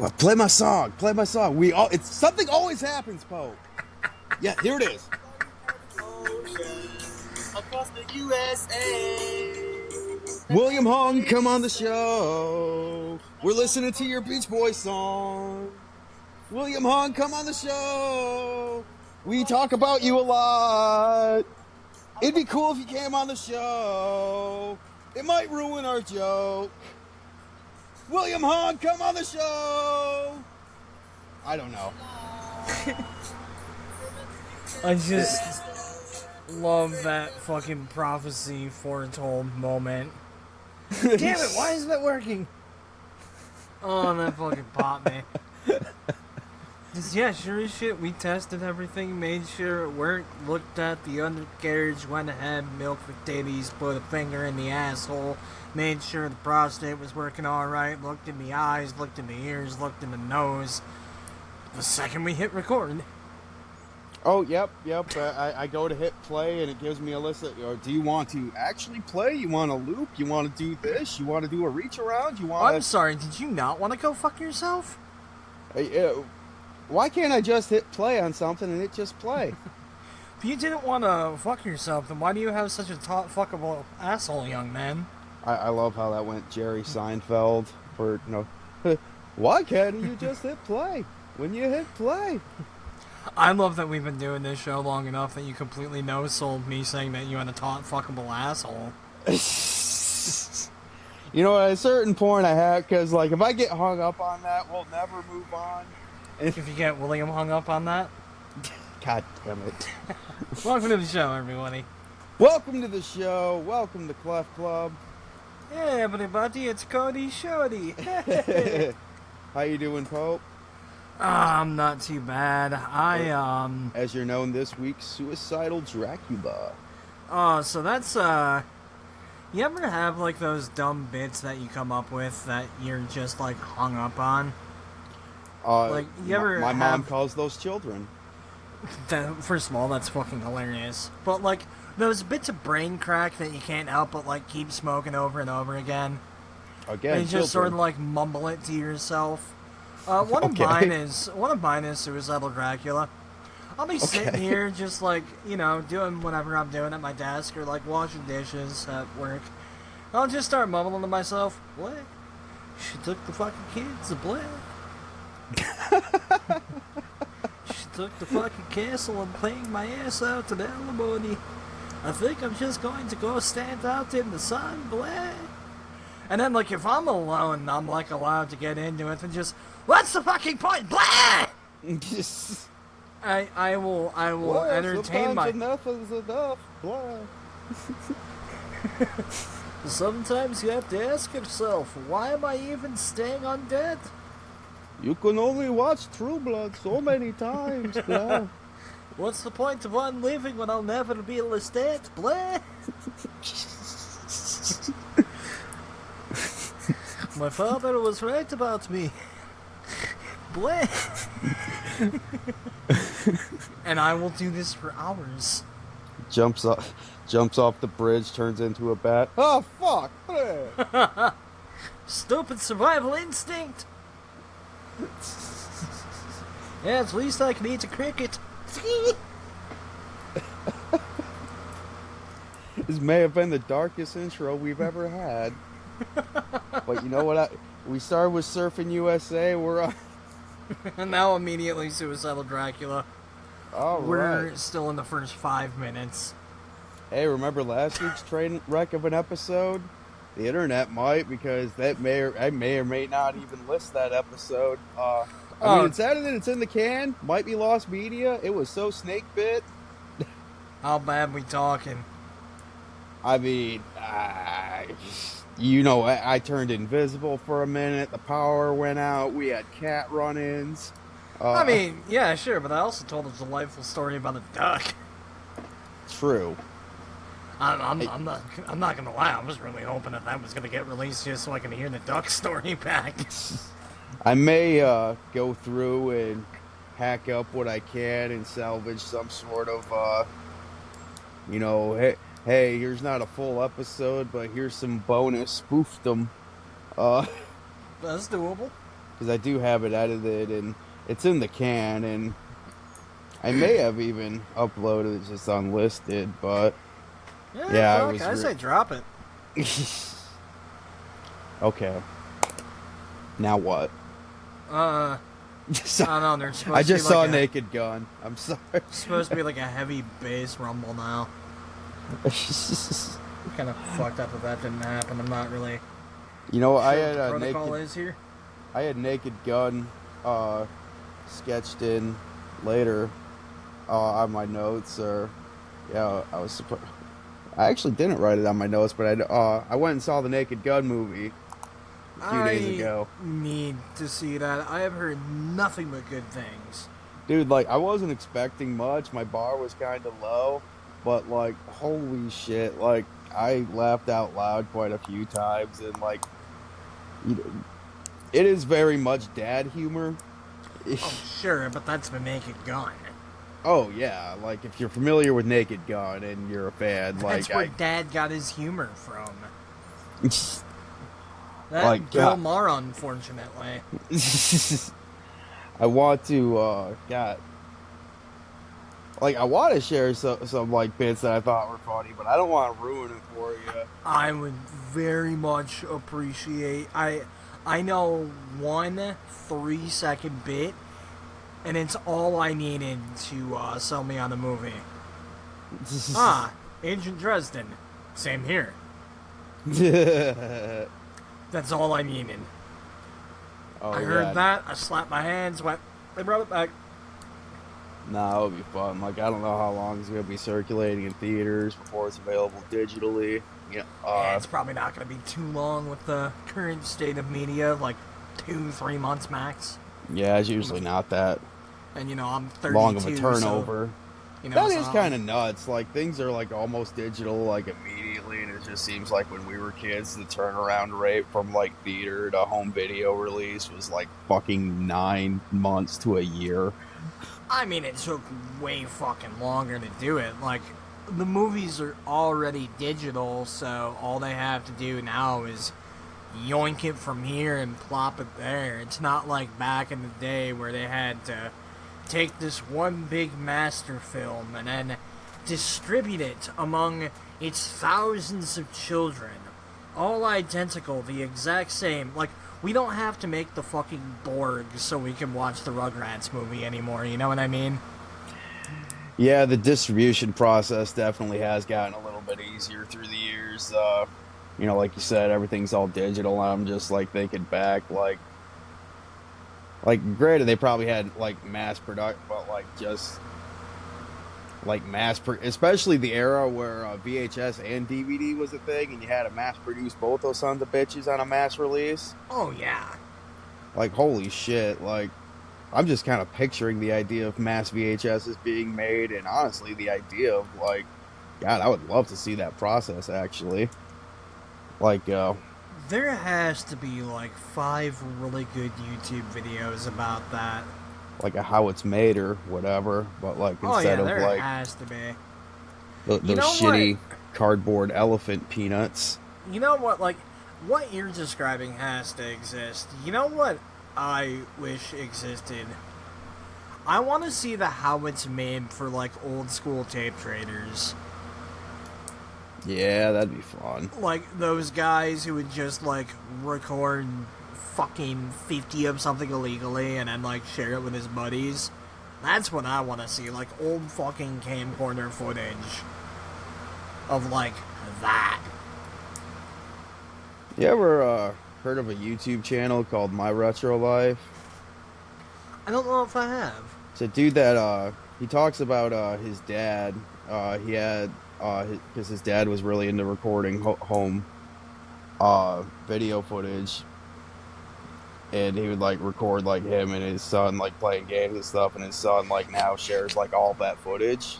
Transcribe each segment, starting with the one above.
Well, play my song. Play my song. It's something always happens, Poe. Yeah, here it is. Across the USA. William Hung, come on the show. We're listening to your Beach Boys song. William Hung, come on the show. We talk about you a lot. It'd be cool if you came on the show. It might ruin our joke. William Hung, come on the show. I don't know. I just love that fucking prophecy foretold moment. Damn it, why isn't that working? Oh, that fucking popped me. Just, yeah, sure as shit, we tested everything, made sure it worked, looked at the undercarriage, went ahead, milked for titties, put a finger in the asshole, made sure the prostate was working alright, looked in the eyes, looked in the ears, looked in the nose. The second we hit record. Oh, yep. I go to hit play and it gives me a list of, do you want to actually play? You want to loop? You want to do this? You want to do a reach around? You want I'm sorry, did you not want to go fuck yourself? Why can't I just hit play on something and it just play? If you didn't want to fuck yourself, then why do you have such a fuckable asshole, young man? I love how that went Jerry Seinfeld for, why can't you just hit play when you hit play? I love that we've been doing this show long enough that you completely no-sold me saying that you had a taut fuckable asshole. At a certain point I have, because, if I get hung up on that, we'll never move on. If you get William hung up on that? God damn it. Welcome to the show, everybody. Welcome to the show. Welcome to Clef Club. Hey, everybody, it's Cody Shorty. How you doing, Pope? I'm not too bad. As you're known this week, Suicidal Dracula. So that's, you ever have, those dumb bits that you come up with that you're just, hung up on? You ever my mom calls those children. First of all, that's fucking hilarious. But, those bits of brain crack that you can't help but, keep smoking over and over again. Again, and you just sort of, mumble it to yourself. One of mine is Suicidal Dracula. I'll be sitting here just, doing whatever I'm doing at my desk or, washing dishes at work. I'll just start mumbling to myself, what? She took the fucking kids to play. She took the fucking castle and playing my ass out to the alimony. I think I'm just going to go stand out in the sun, blah. And then, if I'm alone and I'm, allowed to get into it, then just, what's the fucking point, blah! I will well, entertain my... enough is enough, blah. Sometimes you have to ask yourself, why am I even staying undead? You can only watch True Blood so many times, blah. What's the point of one living when I'll never be able to stay at, blah? My father was right about me. Blah. And I will do this for hours. Jumps off the bridge, turns into a bat. Oh, fuck! Blah. Stupid survival instinct! Yeah, at least I can eat a cricket. This may have been the darkest intro we've ever had. But you know what? We started with Surfing USA. We're on. And now immediately Suicidal Dracula. We're right. still in the first 5 minutes. Hey, remember last week's train wreck of an episode? The internet might, because I may or may not even list that episode. It's added and it's in the can. Might be lost media. It was so snake bit. How bad we talking? I turned invisible for a minute. The power went out. We had cat run-ins. Yeah, sure, but I also told a delightful story about a duck. True. I'm not gonna lie. I was really hoping that was gonna get released just so I can hear the duck story back. I may go through and hack up what I can and salvage some sort of, hey, here's not a full episode, but here's some bonus spoofdom. That's doable. because I do have it edited and it's in the can, and I may have even uploaded it just unlisted, but yeah, I fuck, was I say drop it. Okay. Now what? I don't know. There's supposed I to just be saw like Naked Gun. I'm sorry. supposed to be like a heavy bass rumble now. Kind of fucked up that didn't happen. I'm not really You know, sure I what had the a protocol naked. is here. I had Naked Gun sketched in later on my notes, or yeah, I actually didn't write it on my notes, but I went and saw the Naked Gun movie a few days ago. Need to see that. I have heard nothing but good things. Dude, like, I wasn't expecting much. My bar was kind of low, but like, holy shit, like, I laughed out loud quite a few times, and like, it is very much dad humor. Oh, sure, but that's the Naked Gun. Oh yeah, like if you're familiar with Naked Gun and you're a fan, That's like where Dad got his humor from. I, That Like, Bill God. Maher, unfortunately. I want to, God, like I want to share some like bits that I thought were funny, but I don't want to ruin it for you. I would very much appreciate. I know one 3-second bit, and it's all I needed to sell me on the movie. Agent Dresden. Same here. That's all I needed. Oh, I heard yeah. that. I slapped my hands. Went. They brought it back. Nah, it would be fun. Like, I don't know how long it's going to be circulating in theaters before it's available digitally. Yeah. Yeah, it's probably not going to be too long with the current state of media, like 2-3 months max. Yeah, it's usually not that And you know, I'm 32. long of a turnover. So, you know, That so is kind of nuts. Like, things are, like, almost digital, like, immediately, and it just seems like when we were kids, the turnaround rate from, like, theater to home video release was, like, fucking 9 months to a year. I mean, it took way fucking longer to do it. Like, the movies are already digital, so all they have to do now is yoink it from here and plop it there. It's not like back in the day where they had to take this one big master film and then distribute it among its thousands of children. All identical, the exact same. Like, we don't have to make the fucking Borg so we can watch the Rugrats movie anymore, you know what I mean? Yeah, the distribution process definitely has gotten a little bit easier through the years. You know, like you said, everything's all digital. I'm just, like, thinking back, like, granted, they probably had, like, mass production, but, like, just, like, especially the era where VHS and DVD was a thing, and you had to mass-produce both those sons of bitches on a mass release. Oh, yeah. Like, holy shit, like, I'm just kind of picturing the idea of mass VHSs being made, and honestly, the idea of, like, God, I would love to see that process, actually. Like, There has to be like 5 really good YouTube videos about that. like a how it's made or whatever, but like Oh yeah, instead of there like has to be. those You know shitty cardboard elephant peanuts. You know what, like, what you're describing has to exist. You know what I wish existed? I want to see the how it's made for like old school tape traders. Yeah, that'd be fun. Like those guys who would just like record fucking 50 of something illegally and then like share it with his buddies. That's what I want to see, like old fucking camcorder footage of like that. You ever heard of a YouTube channel called My Retro Life? I don't know if I have. It's a dude that he talks about his dad. He had because his dad was really into recording home video footage, and he would like record like him and his son like playing games and stuff, and his son like now shares like all that footage.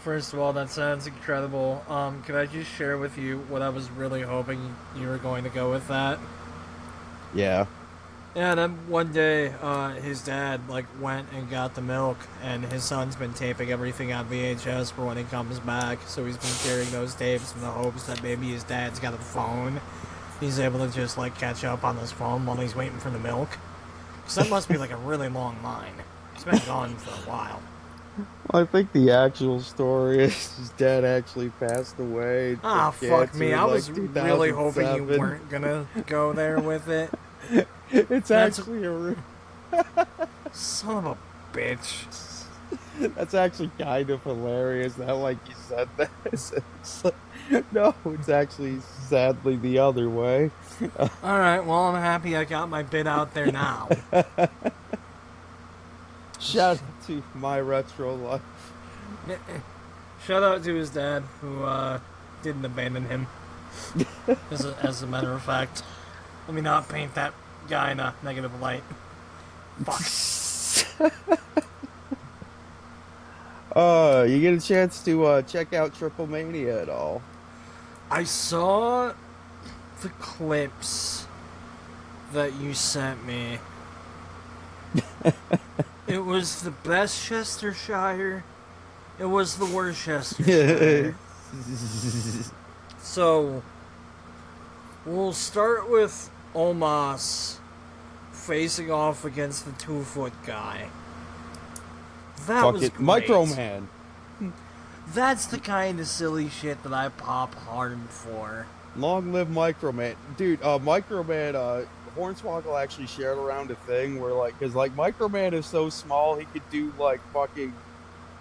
First of all, that sounds incredible. Could I just share with you what I was really hoping you were going to go with that? Yeah. Yeah, and then one day, his dad, like, went and got the milk, and his son's been taping everything on VHS for when he comes back, so he's been sharing those tapes in the hopes that maybe his dad's got a phone. He's able to just, like, catch up on his phone while he's waiting for the milk. Because that must be like a really long line. It's been gone for a while. I think the actual story is his dad actually passed away. Ah, from fuck cancer me. in, I like, was really hoping you 2007. weren't gonna go there with it. It's That's- actually a. Son of a bitch. That's actually kind of hilarious. Now, like you said that. It's like, no, it's actually sadly the other way. Alright, well, I'm happy I got my bit out there now. Shout out to my retro life. Shout out to his dad, who didn't abandon him. As a matter of fact. Let me not paint that guy in a negative light. Fuck. You get a chance to check out Triple Mania at all? I saw the clips that you sent me. It was the best Chestershire. It was the worst Chestershire. So, we'll start with Omos facing off against the 2-foot guy. That Fuck was it, great. Microman. That's the kind of silly shit that I pop hard for. Long live Microman. Dude, Microman, Hornswoggle actually shared around a thing where, like, because, like, Microman is so small, he could do, like, fucking,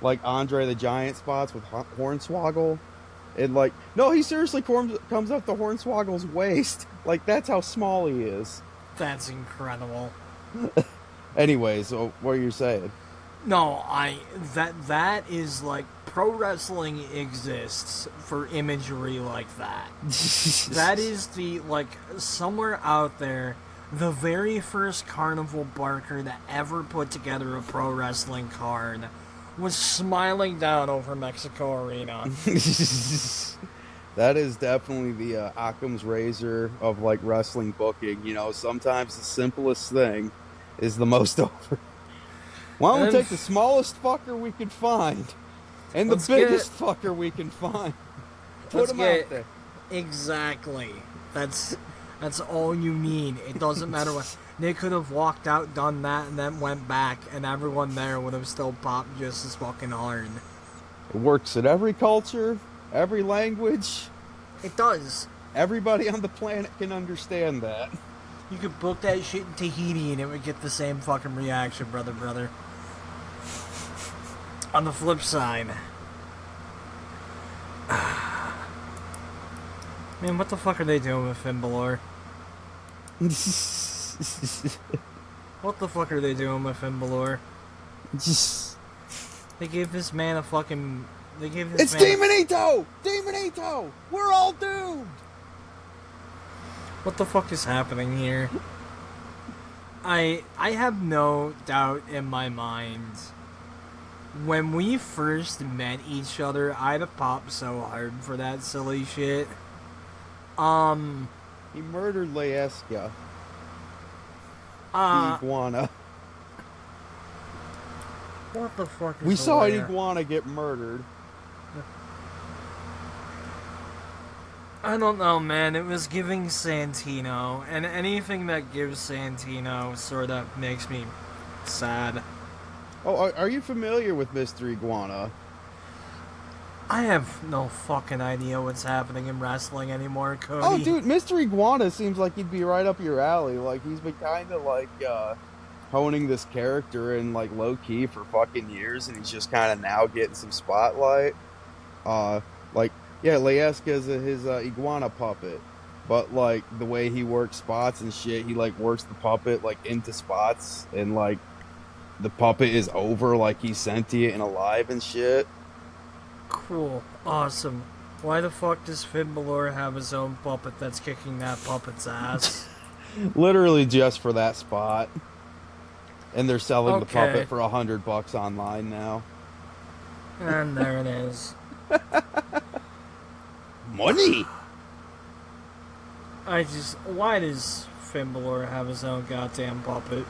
like, Andre the Giant spots with Hornswoggle. And, like, no, he seriously comes up to Hornswoggle's waist. Like, that's how small he is. That's incredible. Anyways, so what are you saying? No, that is like pro wrestling exists for imagery like that. That is the, like, somewhere out there, the very first carnival barker that ever put together a pro wrestling card was smiling down over Mexico Arena. That is definitely the Occam's razor of, like, wrestling booking. You know, sometimes the simplest thing is the most over. Why don't we And- take the smallest fucker we can find and the Let's get- biggest fucker we can find? Put Let's him get- out there. Exactly. That's all you need. It doesn't matter what. They could have walked out, done that, and then went back, and everyone there would have still popped just as fucking hard. It works in every culture, every language. It does. Everybody on the planet can understand that. You could book that shit in Tahiti and it would get the same fucking reaction, brother. On the flip side, man, what the fuck are they doing with Finn Balor? What the fuck are they doing with Finn Balor? Just... They gave this man a fucking. They gave this It's man. Demonito! Demonito! We're all doomed! What the fuck is happening here? I have no doubt in my mind. When we first met each other, I'd have popped so hard for that silly shit. He murdered Laeska, the iguana. What the fuck is We saw an there? iguana get murdered. I don't know, man. It was giving Santino, and anything that gives Santino sort of makes me sad. Oh, are you familiar with Mr. Iguana? I have no fucking idea what's happening in wrestling anymore, Cody. Oh, dude, Mr. Iguana seems like he'd be right up your alley. Like, he's been kind of, like, honing this character in, like, low-key for fucking years, and he's just kind of now getting some spotlight. Like, yeah, Laeska is his iguana puppet. But, like, the way he works spots and shit, he, like, works the puppet, like, into spots, and, like, the puppet is over, like, he's sentient and alive and shit. Cool. Awesome. Why the fuck does Finn Balor have his own puppet that's kicking that puppet's ass? Literally just for that spot. And they're selling the Okay. puppet for $100 online now. And there it is. Money! Why does Finn Balor have his own goddamn puppet?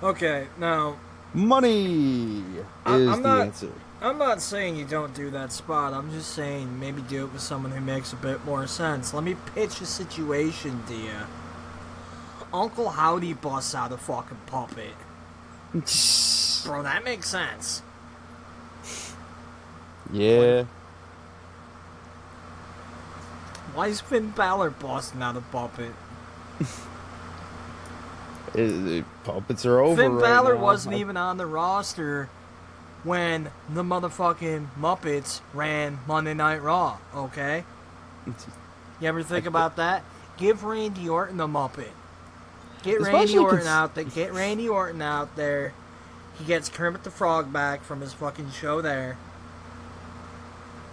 Okay, now, Money is I'm the not- answer. I'm not saying you don't do that spot. I'm just saying maybe do it with someone who makes a bit more sense. Let me pitch a situation to you. Uncle Howdy busts out a fucking puppet. Bro, that makes sense. Yeah. Why is Finn Balor busting out a puppet? Puppets are over Finn right Balor now. wasn't even on the roster when the motherfucking Muppets ran Monday Night Raw, okay? You ever think about that? Give Randy Orton a Muppet. Get Randy Orton out there. Get Randy Orton out there. He gets Kermit the Frog back from his fucking show there.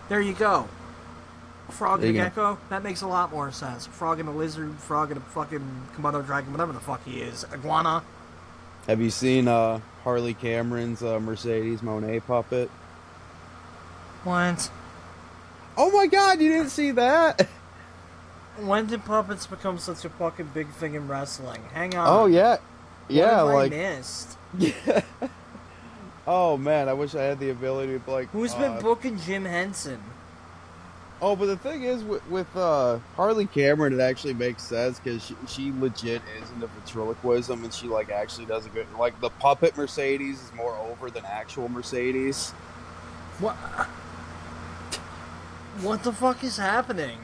There you go. A frog and a gecko? That makes a lot more sense. A frog and a lizard, frog and a fucking Komodo dragon, whatever the fuck he is. Iguana. Have you seen Harley Cameron's Mercedes Monet puppet? What? Oh my god, you didn't see that? When did puppets become such a fucking big thing in wrestling? Hang on. Oh yeah. Yeah, what have like I missed? yeah. Oh man, I wish I had the ability to like. Who's been booking Jim Henson? Oh, but the thing is, with Harley Cameron, it actually makes sense because she legit is into ventriloquism, and she like actually does a good like the puppet Mercedes is more over than actual Mercedes. What? What the fuck is happening?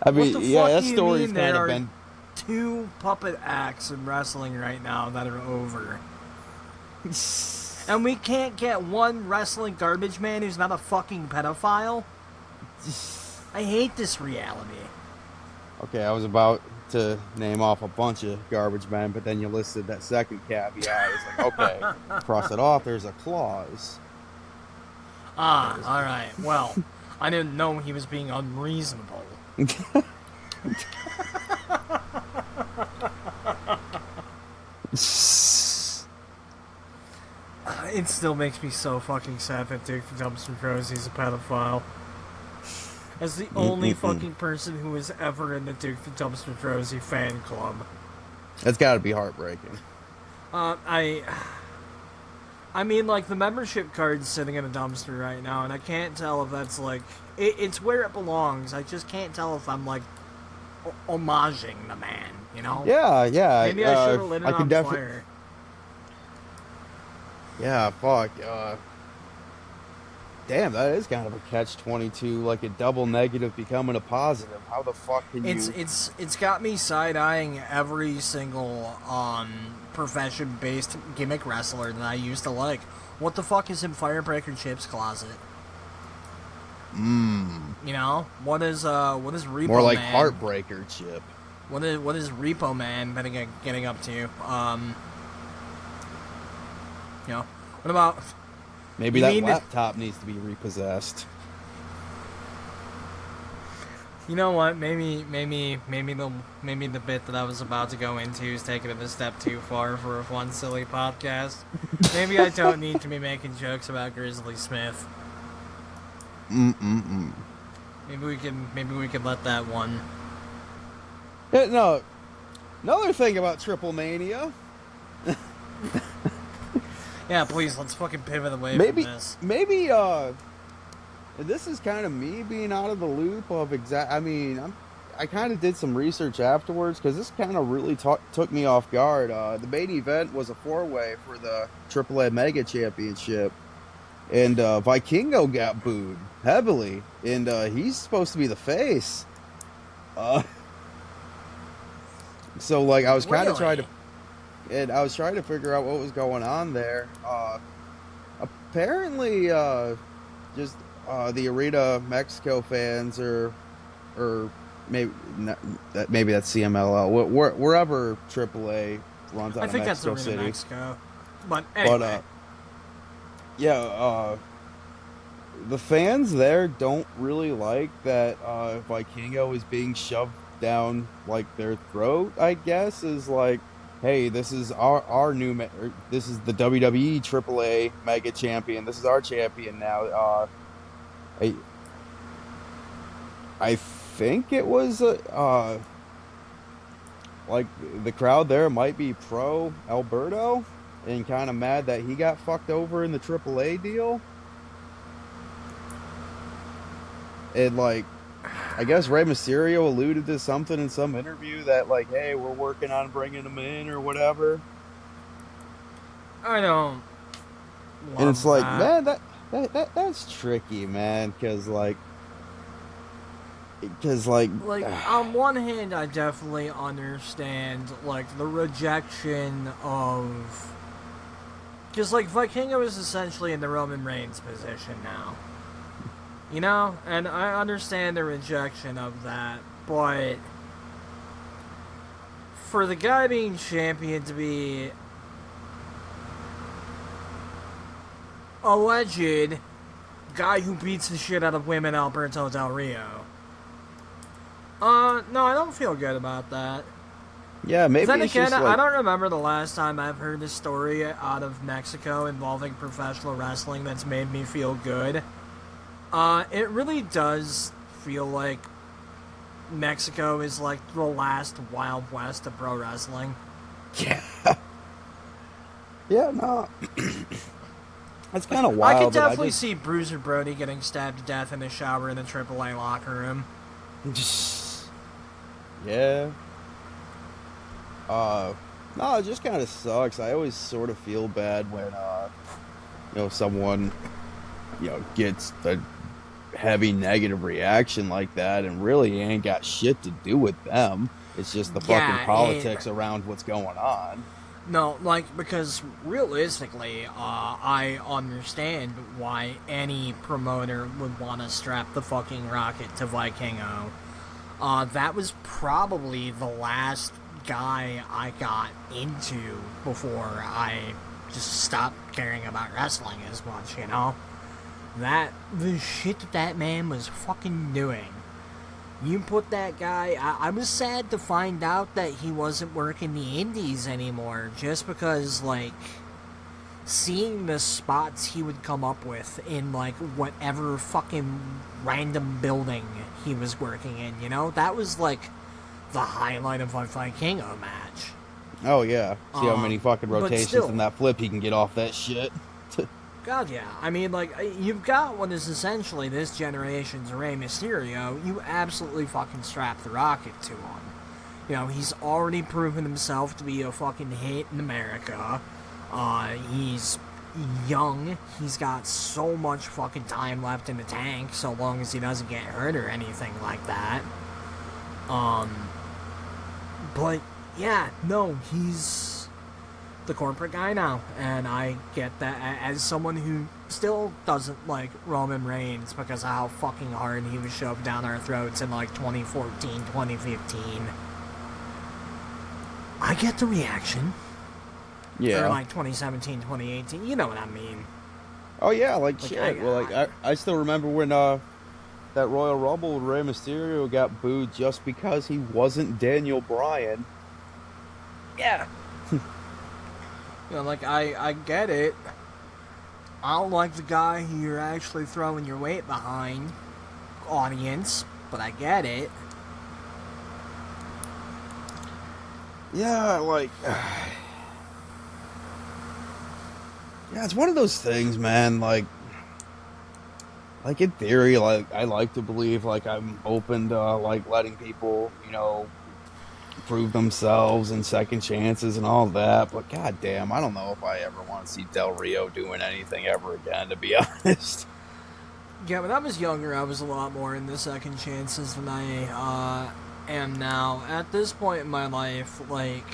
I mean, what the yeah, fuck that do you story's mean kind there of are been. 2 puppet acts in wrestling right now that are over? And we can't get one wrestling garbage man who's not a fucking pedophile? I hate this reality. Okay, I was about to name off a bunch of garbage men, but then you listed that second caveat. It's like, okay, cross it off. There's a clause. Ah, alright. Well, I didn't know he was being unreasonable. It still makes me so fucking sad that Duke the Dumpster Rose is a pedophile. As the only fucking person who was ever in the Duke the Dumpster Rosie fan club. That's got to be heartbreaking. I mean, like, the membership card's sitting in a dumpster right now, and I can't tell if that's, like... It's where it belongs. I just can't tell if I'm, like, homaging the man, you know? Yeah, yeah. Maybe I should have lit it on fire. Yeah, fuck. Damn, that is kind of a catch-22, like a double negative becoming a positive. How the fuck can you... It's got me side-eyeing every single profession-based gimmick wrestler that I used to like. What the fuck is in Firebreaker Chip's closet? You know? What is Repo Man? More like Heartbreaker Chip. What is Repo Man getting up to? You know? What about... Maybe that laptop needs to be repossessed. You know what? Maybe the bit that I was about to go into is taking it a step too far for a fun, silly podcast. Maybe I don't need to be making jokes about Grizzly Smith. Maybe we can let that one. Yeah, no. Another thing about Triple Mania. Yeah, please, let's fucking pivot away from this. Maybe, this is kind of me being out of the loop of I mean, I kind of did some research afterwards, because this kind of really took me off guard. The main event was a 4-way for the AAA Mega Championship, and Vikingo got booed heavily, and he's supposed to be the face. So, like, I was kind of trying to... And I was trying to figure out what was going on there. Apparently, just the Arena Mexico fans, or maybe maybe that's CMLL, wherever AAA runs out of Mexico City. I think that's Arena Mexico. But anyway. But the fans there don't really like that Vikingo is being shoved down like their throat. I guess is like, hey, this is our new this is the WWE AAA Mega Champion. This is our champion now. I think it was like the crowd there might be pro Alberto and kind of mad that he got fucked over in the AAA deal. And like, I guess Rey Mysterio alluded to something in some interview that, like, hey, we're working on bringing him in or whatever. I don't And love it's like, that. man, that's tricky, man, because Like, on one hand, I definitely understand, like, the rejection of... Because, like, Vikingo is essentially in the Roman Reigns position now. You know? And I understand the rejection of that, but... For the guy being champion to be... alleged guy who beats the shit out of women, Alberto Del Rio. No, I don't feel good about that. yeah, maybe Then it's again, just like, I don't remember the last time I've heard a story out of Mexico involving professional wrestling that's made me feel good. It really does feel like Mexico is like the last Wild West of pro wrestling. yeah, yeah, no, that's kind of I wild. could but definitely see Bruiser Brody getting stabbed to death in the shower in the AAA locker room. Yeah. No, it just kind of sucks. I always sort of feel bad when, someone, gets a heavy negative reaction like that and really ain't got shit to do with them. It's just the fucking politics around what's going on. No, like, because realistically, I understand why any promoter would want to strap the fucking rocket to Vikingo. That was probably the last guy I got into before I just stopped caring about wrestling as much, you know? The shit that man was fucking doing. You put that guy... I was sad to find out that he wasn't working the indies anymore, just because, like, seeing the spots he would come up with in, like, whatever fucking random building he was working in, you know? That was, like, the highlight of a Vikingo match. Oh, yeah. See how many fucking but rotations still. in that flip he can get off that shit. God, yeah. I mean, like, you've got what is essentially this generation's Rey Mysterio. You absolutely fucking strap the rocket to him. You know, he's already proven himself to be a fucking hit in America. He's young. He's got so much fucking time left in the tank, so long as he doesn't get hurt or anything like that. But, yeah, no, he's the corporate guy now, and I get that as someone who still doesn't like Roman Reigns because of how fucking hard he was shoved down our throats in like 2014, 2015. I get the reaction. Yeah. Or like 2017, 2018, you know what I mean. Oh, yeah, like shit. I still remember when, that Royal Rumble, Rey Mysterio got booed just because he wasn't Daniel Bryan. Yeah. You know, like, I get it. I don't like the guy who you're actually throwing your weight behind, audience, but I get it. Yeah, like... yeah, it's one of those things, man, like in theory, like, I like to believe, like, I'm open to, like, letting people, prove themselves and second chances and all that, but goddamn, I don't know if I ever want to see Del Rio doing anything ever again, to be honest. Yeah, when I was younger, I was a lot more into second chances than I am now. At this point in my life, like,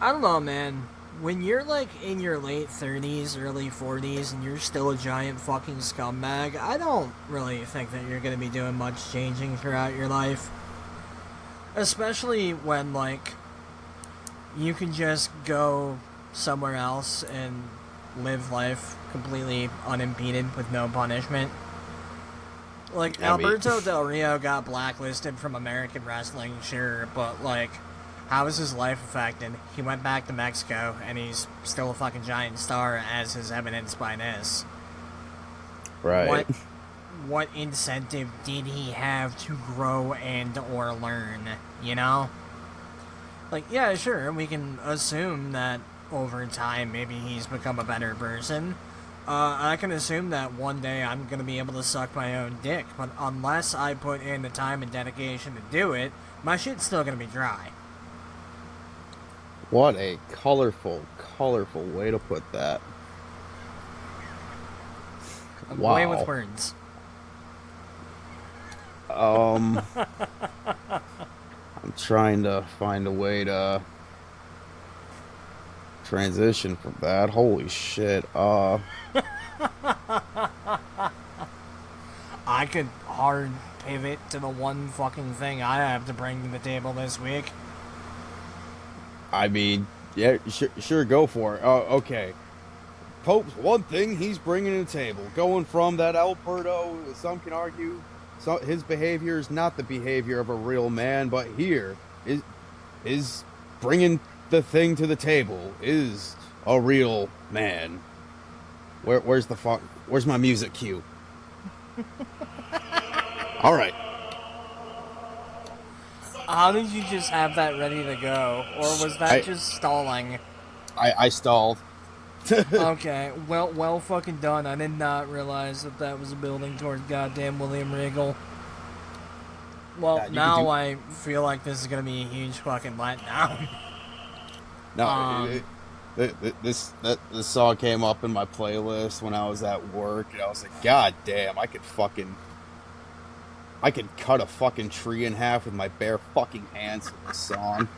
I don't know, man. When you're, like, in your late 30s, early 40s, and you're still a giant fucking scumbag, I don't really think that you're gonna be doing much changing throughout your life. Especially when, like, you can just go somewhere else and live life completely unimpeded with no punishment. Like, Alberto Del Rio got blacklisted from American wrestling, sure, but, like, how is his life affected? He went back to Mexico, and he's still a fucking giant star, as is evidenced by this. Right. What incentive did he have to grow and or learn, you know? Like, yeah, sure, we can assume that over time maybe he's become a better person, I can assume that one day I'm going to be able to suck my own dick, but unless I put in the time and dedication to do it, my shit's still going to be dry. What a colorful way to put that. I'm Wow. away with words. I'm trying to find a way to transition from that. Holy shit. I could hard pivot to the one fucking thing I have to bring to the table this week. I mean, yeah, sure, go for it. Okay. Pope's one thing he's bringing to the table. Going from that Alberto, some can argue, his behavior is not the behavior of a real man, but here is bringing the thing to the table is a real man. Where's my music cue? All right. How did you just have that ready to go? Or was that just stalling? I stalled. Okay, well fucking done. I did not realize that was a building towards goddamn William Regal. Well, Yeah, now I feel like this is gonna be a huge fucking letdown. No, this song came up in my playlist when I was at work, and I was like, God damn, I could cut a fucking tree in half with my bare fucking hands with this song.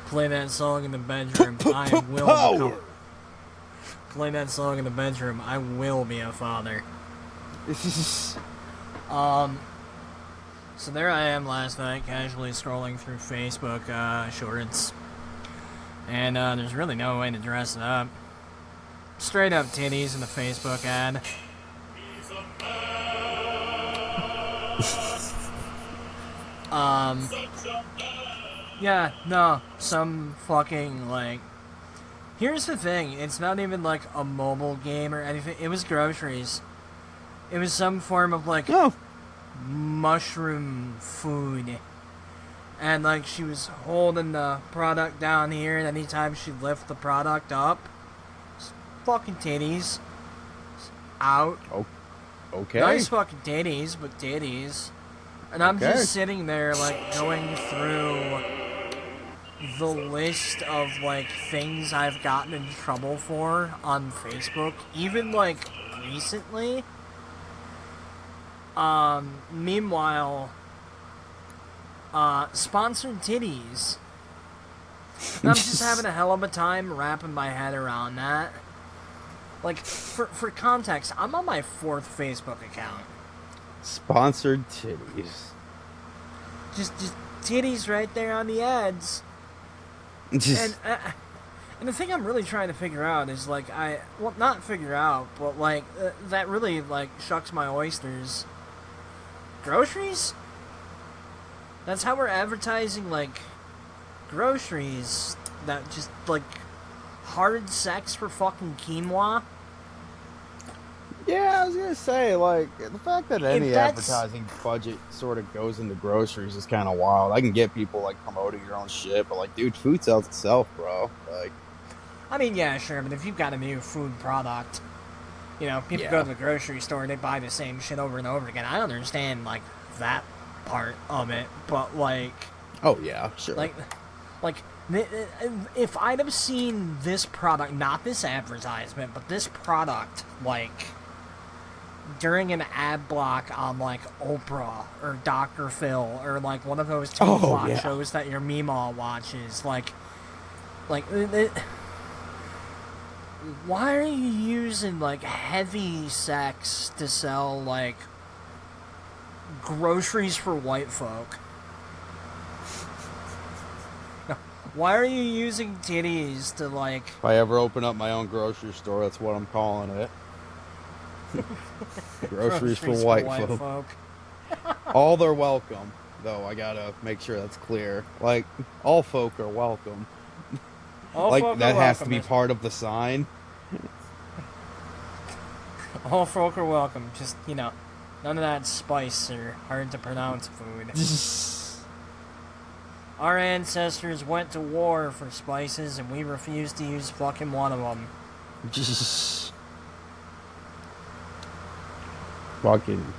Play that song in the bedroom. I will Power. Play that song in the bedroom. I will be a father. So there I am last night, casually scrolling through Facebook shorts, and there's really no way to dress it up. Straight up titties in the Facebook ad. Yeah, no, some fucking, like... Here's the thing, it's not even, like, a mobile game or anything. It was groceries. It was some form of, like, mushroom food. And, like, she was holding the product down here, and anytime she lift the product up, fucking titties. Out. Oh, okay. Nice fucking titties, but titties. And I'm just sitting there, like, going through the list of, like, things I've gotten in trouble for on Facebook, even, like, recently. Meanwhile, sponsored titties. And I'm just having a hell of a time wrapping my head around that. Like, for context, I'm on my 4th Facebook account. Sponsored titties. Just titties right there on the ads. And the thing I'm really trying to figure out is, like, not figure out, but, like, that really, like, shucks my oysters. Groceries? That's how we're advertising, like, groceries. That just, like, hard sex for fucking quinoa? Yeah, I was gonna say, like, the fact that any that's- advertising budget sort of goes into groceries is kind of wild. I can get people, like, promoting your own shit, but, like, dude, food sells itself, bro. Like, I mean, yeah, sure, but if you've got a new food product, you know, people go to the grocery store and they buy the same shit over and over again. I understand, like, that part of it, but, like... oh, yeah, sure. Like, if I'd have seen this product, not this advertisement, but this product, like... during an ad block on, like, Oprah or Dr. Phil or, like, one of those 2 o'clock shows that your Meemaw watches, like, why are you using, like, heavy sex to sell, like, groceries for white folk? Why are you using titties to, like... if I ever open up my own grocery store, that's what I'm calling it. Groceries for white folk. All they're welcome, though. I gotta make sure that's clear. Like, all folk are welcome. All like, folk that are has to welcome. be part of the sign. All folk are welcome. Just, you know, none of that spice or hard to pronounce food. Our ancestors went to war for spices, and we refused to use fucking one of them. Just fucking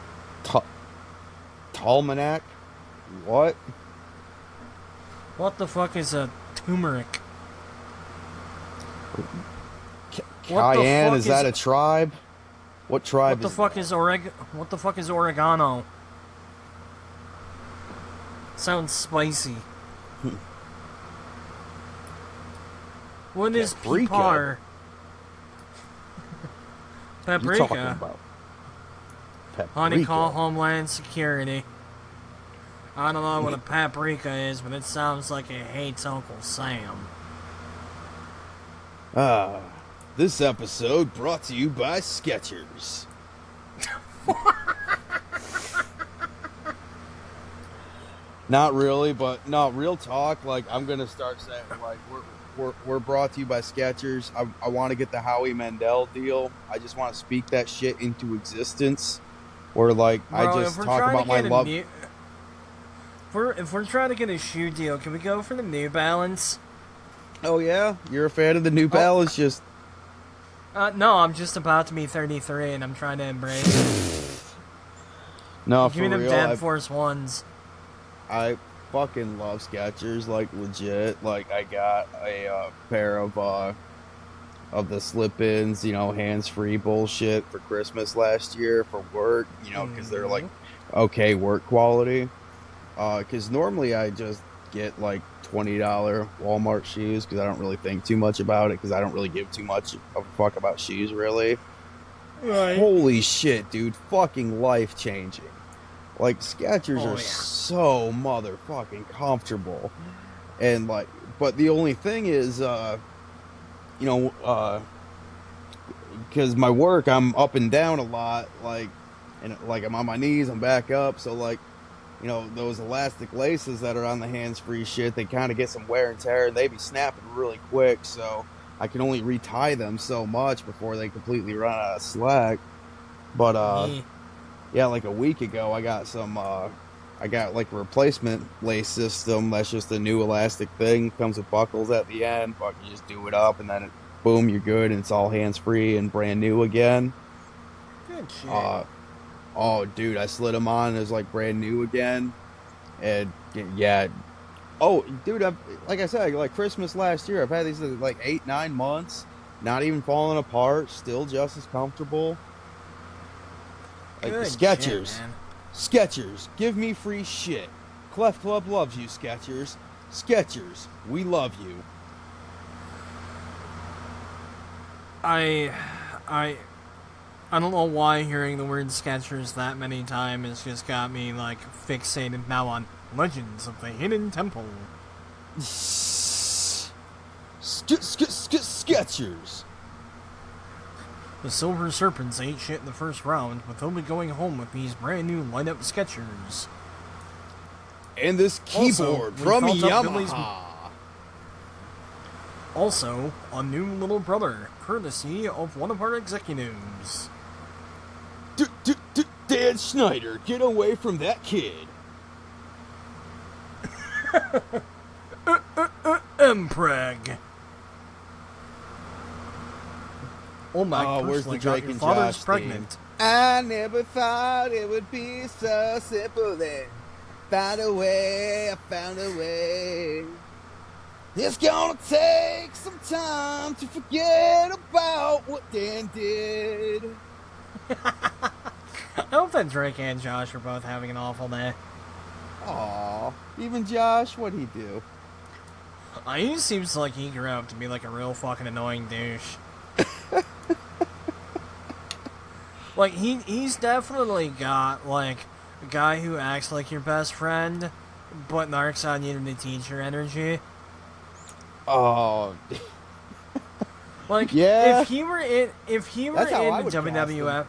Talmanac? What? What the fuck is a turmeric? Cayenne, is that a tribe? What tribe What the fuck is What the fuck is oregano? Sounds spicy. What is Paprika? pipar? What are you talking Paprika. about? Honey, call Paprika. Homeland Security. I don't know what a paprika is, but it sounds like it hates Uncle Sam. This episode brought to you by Skechers. Not really, but no, real talk. Like, I'm gonna start saying, like, we're brought to you by Skechers. I want to get the Howie Mandel deal. I just want to speak that shit into existence. Where, like, Bro, I just talk about my love. if we're trying to get a shoe deal, can we go for the New Balance? Oh yeah, you're a fan of the New Balance? Just No, I'm just about to be 33 and I'm trying to embrace it. no, Give me for them real. Dead Force ones. I fucking love Skechers, like legit. Like I got a pair of the slip-ins, you know, hands-free bullshit for Christmas last year for work, you know, because they're like okay work quality. Because normally I just get like $20 Walmart shoes because I don't really think too much about it because I don't really give too much of a fuck about shoes really. Right. Holy shit, dude! Fucking life changing. Like Skechers are so motherfucking comfortable, and like, but the only thing is, you know, because my work, I'm up and down a lot, like, and like I'm on my knees, I'm back up, so like, you know, those elastic laces that are on the hands-free shit, they kind of get some wear and tear, and they be snapping really quick, so I can only retie them so much before they completely run out of slack. But yeah, like a week ago, I got some, I got like a replacement lace system. That's just a new elastic thing. Comes with buckles at the end. But you just do it up, and then boom, you're good, and it's all hands free and brand new again. Good shit. Oh, dude, I slid them on. It was like brand new again, and yeah. Oh, dude, like I said, like Christmas last year, I've had these like 8-9 months, not even falling apart, still just as comfortable. Like Good Skechers. shit, man. Skechers, give me free shit. Clef Club loves you, Skechers. Skechers, we love you. I don't know why hearing the word Skechers that many times has just got me like fixated now on Legends of the Hidden Temple. Skechers. The Silver Serpents ate shit in the first round, but they'll be going home with these brand new light-up Skechers. And this keyboard Also, from we felt up Yamaha. Also, a new little brother, courtesy of one of our executives. Dan Schneider, get away from that kid. Mpreg. Oh my gosh, where's the like Drake your and father's Josh pregnant. theme? I never thought it would be so simple then. Found a way, I found a way. It's gonna take some time to forget about what Dan did. I hope that Drake and Josh are both having an awful day. Aw, even Josh, what'd he do? He seems like he grew up to be like a real fucking annoying douche. Like, he's definitely got, like, a guy who acts like your best friend, but narcs on you to teach your energy. Oh, Like, Yeah. if he were in the WWF,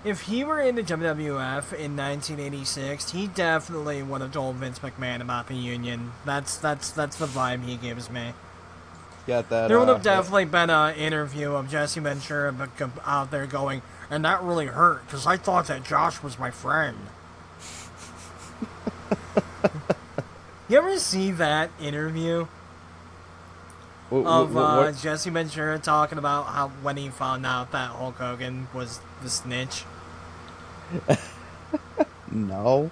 if he were in the WWF in 1986, he definitely would have told Vince McMahon about the union. That's the vibe he gives me. got that. There would have definitely been an interview of Jesse Ventura out there going, and that really hurt, because I thought that Josh was my friend. You ever see that interview of Jesse Ventura talking about how when he found out that Hulk Hogan was the snitch? No.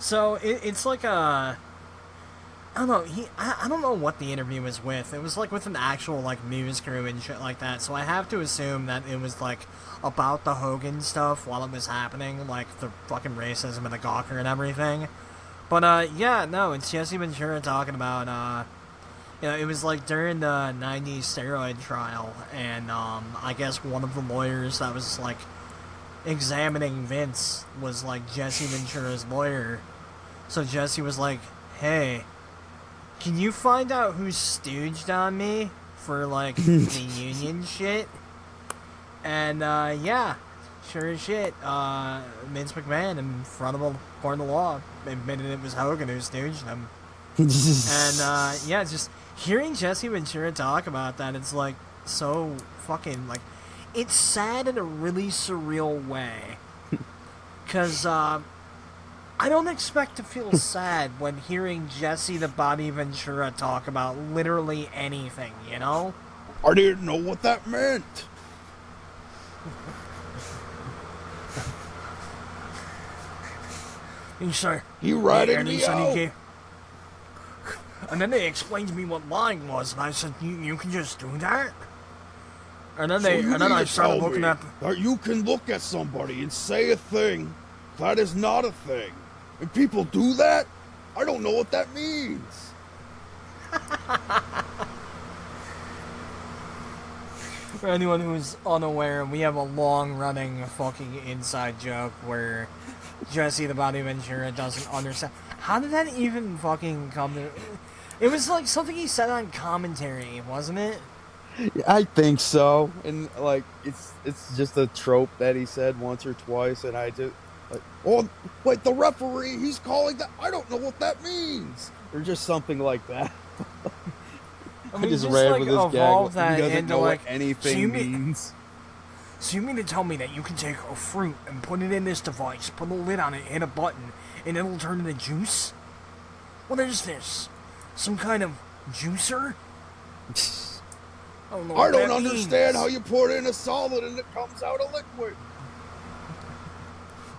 So it's like a, I don't know. I don't know what the interview was with. It was like with an actual like news crew and shit like that. So I have to assume that it was like about the Hogan stuff while it was happening, like the fucking racism and the Gawker and everything. But yeah, no, it's Jesse Ventura talking about it was like during the '90s steroid trial, and I guess one of the lawyers that was like examining Vince was like Jesse Ventura's lawyer. So Jesse was like, "Hey, can you find out who stooged on me for like the union shit?" And yeah, sure as shit, Vince McMahon in front of a court of law admitted it was Hogan who stooged him. And yeah, just hearing Jesse Ventura talk about that, it's like so fucking like, it's sad in a really surreal way. Cause I don't expect to feel sad when hearing Jesse the Body Ventura talk about literally anything, you know? I didn't know what that meant. He said, He ratted me out. And then they explained to me what lying was, and I said, "You can just do that." And then I started looking at that you can look at somebody and say a thing that is not a thing, and people do that. I don't know what that means. For anyone who's unaware, we have a long-running fucking inside joke where Jesse the Body Ventura doesn't understand. How did that even fucking come to... It was like something he said on commentary, wasn't it? I think so, and like it's just a trope that he said once or twice, and I just like, oh wait, the referee, he's calling that. I don't know what that means, or just something like that. I mean, just just ran like with this evolve gag. that He doesn't into know like what anything means. So you mean to tell me that you can take a fruit and put it in this device, put a lid on it, hit a button, and it'll turn into juice? What is this? Some kind of juicer? I don't understand how you pour it in a solid and it comes out a liquid.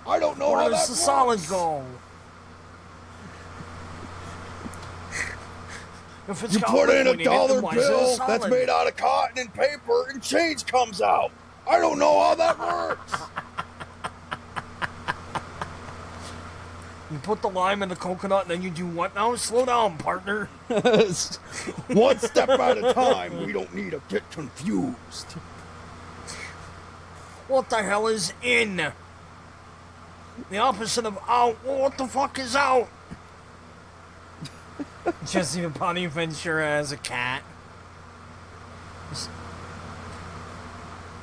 I don't know how that works. Where does the solid go? You put in a dollar bill that's made out of cotton and paper and change comes out. I don't know how that works. You put the lime in the coconut and then you do what now? Slow down, partner. One step at a time. We don't need to get confused. What the hell is in? The opposite of out. Well, what the fuck is out? Jesse the Body Ventura as a cat.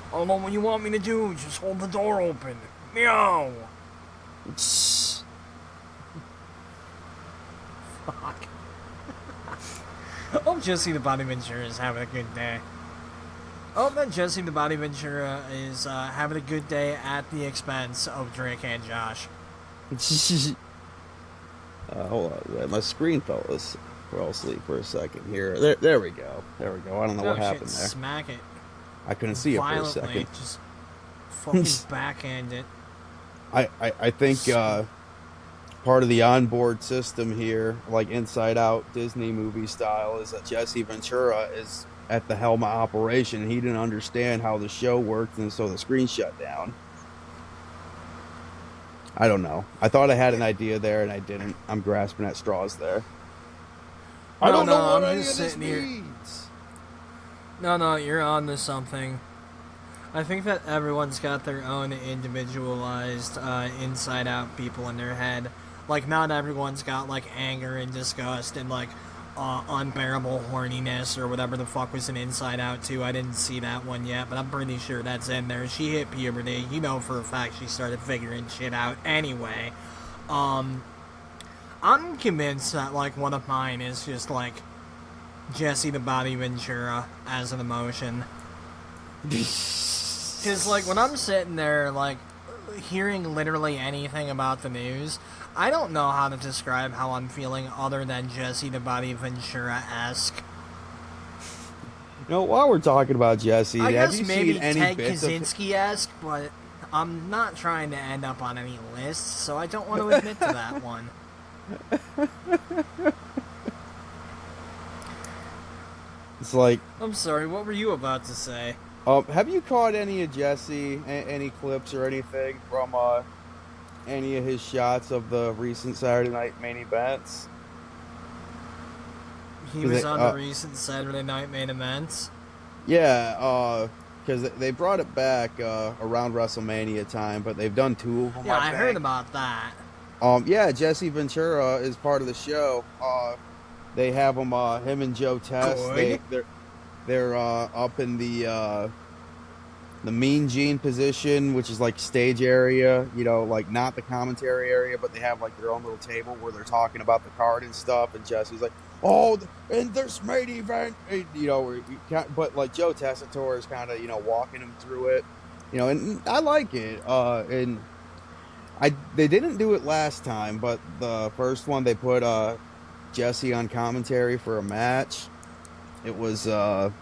I don't know what you want me to do. Just hold the door open. Meow. Fuck. Oh, Jesse the Body Ventura is having a good day. Oh, that Jesse the Body Ventura is having a good day at the expense of Drake and Josh. Hold on, my screen fell asleep for a second here. There we go. There we go. I don't know what happened there. Smack it. I couldn't see it for a Violently, second. just fucking backhand it. I think part of the onboard system here, like Inside Out Disney movie style, is that Jesse Ventura is at the helm of operation, and he didn't understand how the show worked, and so the screen shut down. I don't know. I thought I had an idea there, and I didn't. I'm grasping at straws there. I don't know what any of this means. No, you're on to something. I think that everyone's got their own individualized inside out people in their head. Like, not everyone's got, like, anger and disgust and, like, unbearable horniness or whatever the fuck was an Inside Out 2. I didn't see that one yet, but I'm pretty sure that's in there. She hit puberty. You know for a fact she started figuring shit out anyway. I'm convinced that, like, one of mine is just, like, Jesse the Body Ventura as an emotion. Because, like, when I'm sitting there, like, hearing literally anything about the news, I don't know how to describe how I'm feeling other than Jesse the Body Ventura-esque. You know, while we're talking about Jesse, I have guess you maybe seen any Ted bits of... Kaczynski-esque, but I'm not trying to end up on any lists, so I don't want to admit to that one. It's like... I'm sorry, what were you about to say? have you caught any of Jesse, any clips or anything from any of his shots of the recent Saturday Night main events? He was on the recent Saturday Night main events? Yeah, because they brought it back around WrestleMania time, but they've done 2 of them. Yeah, I heard about that. Yeah, Jesse Ventura is part of the show. They have him and Joe Test. They're up in the Mean Gene position, which is like stage area, you know, like not the commentary area, but they have like their own little table where they're talking about the card and stuff. And Jesse's like, "Oh, and this main event," you know, but like Joe Tessitore is kind of, you know, walking him through it, you know, and I like it. And they didn't do it last time, but the first one they put Jesse on commentary for a match. It was I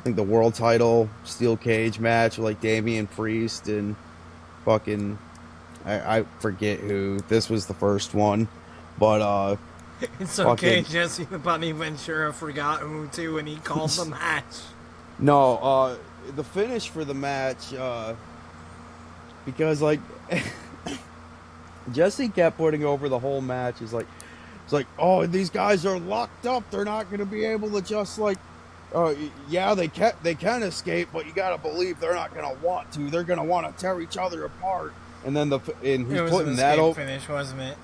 think the world title steel cage match with like Damian Priest and fucking I forget who. This was the first one, but it's okay. Jesse the Bunny Ventura forgot who to, and he called the match. No, the finish for the match, because like Jesse kept putting over the whole match. It's like, oh, these guys are locked up. They're not going to be able to just like, yeah, they can escape, but you got to believe they're not going to want to. They're going to want to tear each other apart. And then he's putting that over. Finish, wasn't it?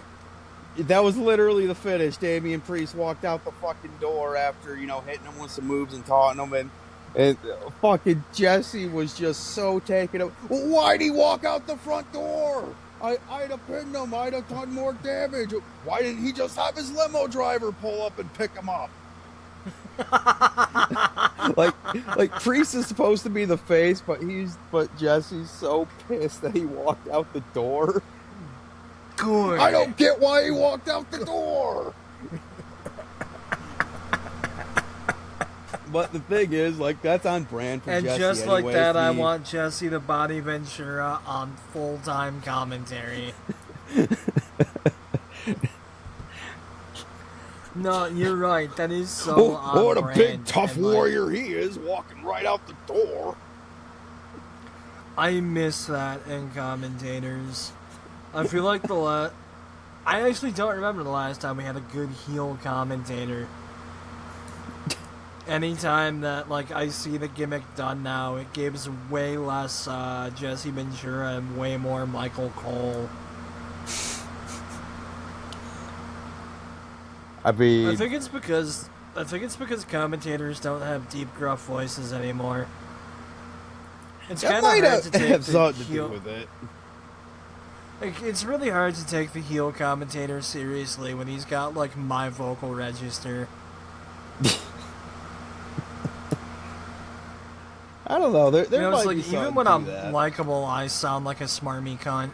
That was literally the finish. Damian Priest walked out the fucking door after, you know, hitting him with some moves and taunting him, and fucking Jesse was just so taken up. Well, why'd he walk out the front door? I'd have pinned him. I'd have done more damage. Why didn't he just have his limo driver pull up and pick him up? like Priest is supposed to be the face, but Jesse's so pissed that he walked out the door. Good. I don't get why he walked out the door. But the thing is, like, that's on brand for and Jesse. And just anyways. like that, I want Jesse the Body Ventura on full-time commentary. No, you're right. That is so on what a brand. big tough and, warrior he is, walking right out the door. I miss that in commentators. I feel like I actually don't remember the last time we had a good heel commentator. Anytime that, like, I see the gimmick done now, it gives way less Jesse Ventura and way more Michael Cole. I mean, I think it's because commentators don't have deep, gruff voices anymore. It's kind of hard to take have the something to heel. do with it. Like, it's really hard to take the heel commentator seriously when he's got, like, my vocal register. I don't know. There You know, it's might like, be even something when to I'm that. likable, I sound like a smarmy cunt.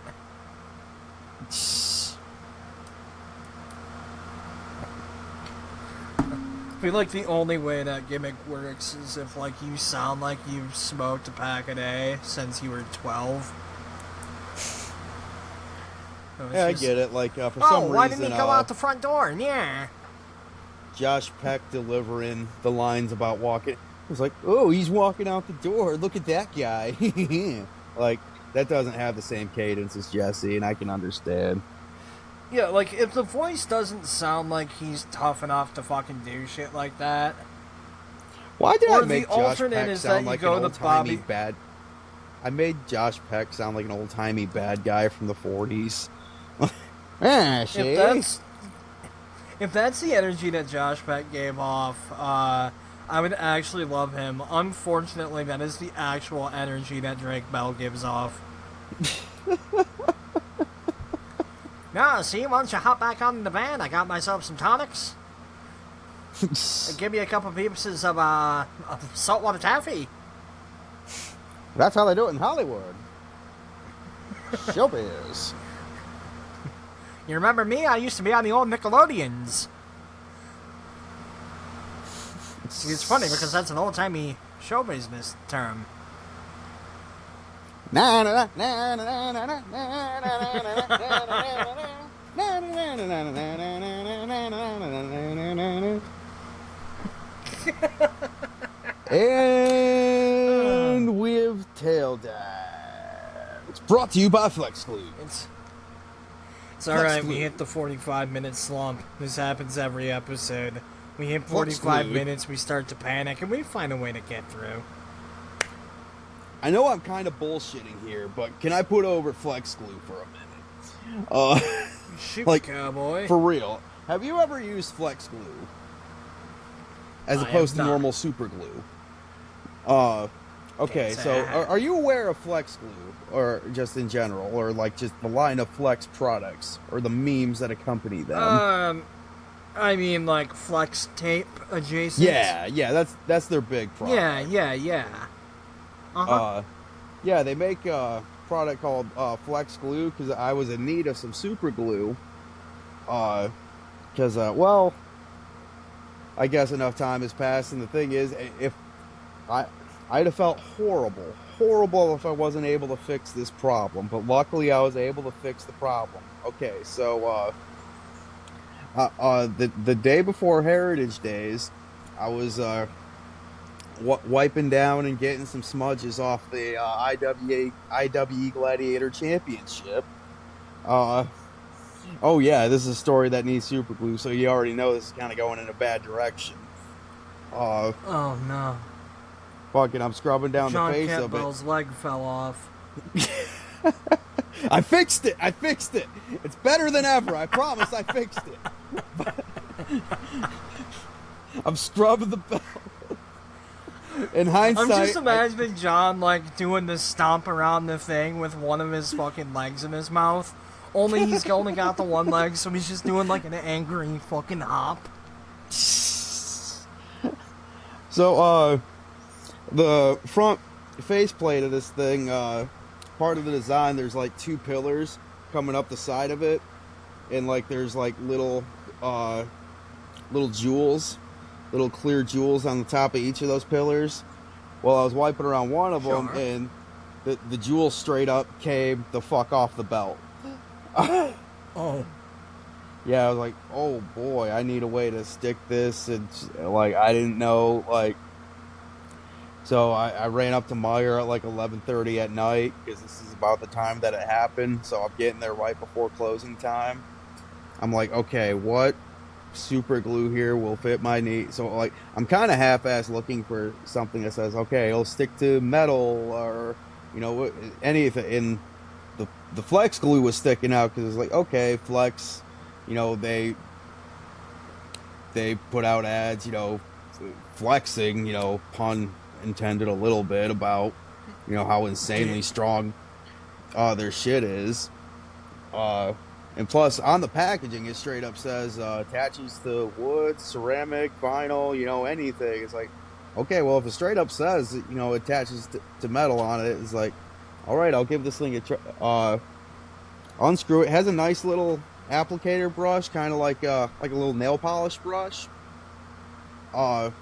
I feel like the only way that gimmick works is if, like, you sound like you've smoked a pack a day since you were 12. So Yeah, I just, get it. Like, for some oh, reason, why didn't he go out the front door? Yeah. Josh Peck delivering the lines about walking. It was like, oh, he's walking out the door. Look at that guy. Like, that doesn't have the same cadence as Jesse, and I can understand. Yeah, like, if the voice doesn't sound like he's tough enough to fucking do shit like that. Why did Or I make the Josh alternate Peck is that sound you like go an to old-timey Bobby- bad... I made Josh Peck sound like an old-timey bad guy from the 40s. See? If that's the energy that Josh Peck gave off, I would actually love him. Unfortunately, that is the actual energy that Drake Bell gives off. Yeah, see, why don't you hop back on the van? I got myself some tonics. And give me a couple pieces of saltwater taffy. That's how they do it in Hollywood. Showbiz. You remember me? I used to be on the old Nickelodeons. See, it's funny because that's an old-timey show business term. Na na na na na na na na. And we've tail dived. It's brought to you by Flex Glue. It's alright, we hit the 45-minute slump. This happens every episode. We hit 45 minutes, we start to panic, and we find a way to get through. I know I'm kind of bullshitting here, but can I put over Flex Glue for a minute? Shoot, like, cowboy. For real. Have you ever used Flex Glue? As opposed to normal super glue? Okay, so are you aware of Flex Glue? Or just in general? Or like just the line of Flex products? Or the memes that accompany them? I mean like Flex tape adjacent? Yeah, that's their big product. Yeah. Uh-huh. Yeah, they make a product called Flex Glue because I was in need of some super glue. Because, well, I guess enough time has passed, and the thing is, if I'd have felt horrible if I wasn't able to fix this problem, but luckily I was able to fix the problem. Okay, so, the day before Heritage Days, I was, wiping down and getting some smudges off the IWE Gladiator Championship. Oh yeah, this is a story that needs super glue, so you already know this is kind of going in a bad direction. Oh no. Fucking, I'm scrubbing down John the face Campbell's of it. leg fell off. I fixed it. It's better than ever. I promise I fixed it. I'm scrubbing the belt. In hindsight, I'm just imagining John like doing this stomp around the thing with one of his fucking legs in his mouth. Only he's only got the one leg, so he's just doing like an angry fucking hop. So, the front faceplate of this thing, part of the design, there's like two pillars coming up the side of it, and like there's like little jewels. Little clear jewels on the top of each of those pillars. Well, I was wiping around one of them, and the jewel straight up came the fuck off the belt. Oh. Yeah, I was like, oh boy, I need a way to stick this, and like I didn't know, like. So I ran up to Meyer at like 11:30 at night because this is about the time that it happened. So I'm getting there right before closing time. I'm like, okay, what super glue here will fit my need? So like I'm kind of half-assed looking for something that says, okay, it'll stick to metal or anything. And the Flex Glue was sticking out because it's like, okay, Flex, they put out ads, flexing, pun intended a little bit about how insanely strong their shit is. And plus, on the packaging, it straight up says attaches to wood, ceramic, vinyl, anything. It's like, okay, well, if it straight up says, attaches to metal on it, it's like, all right, I'll give this thing a try. Unscrew it. It has a nice little applicator brush, kind of like a little nail polish brush. Got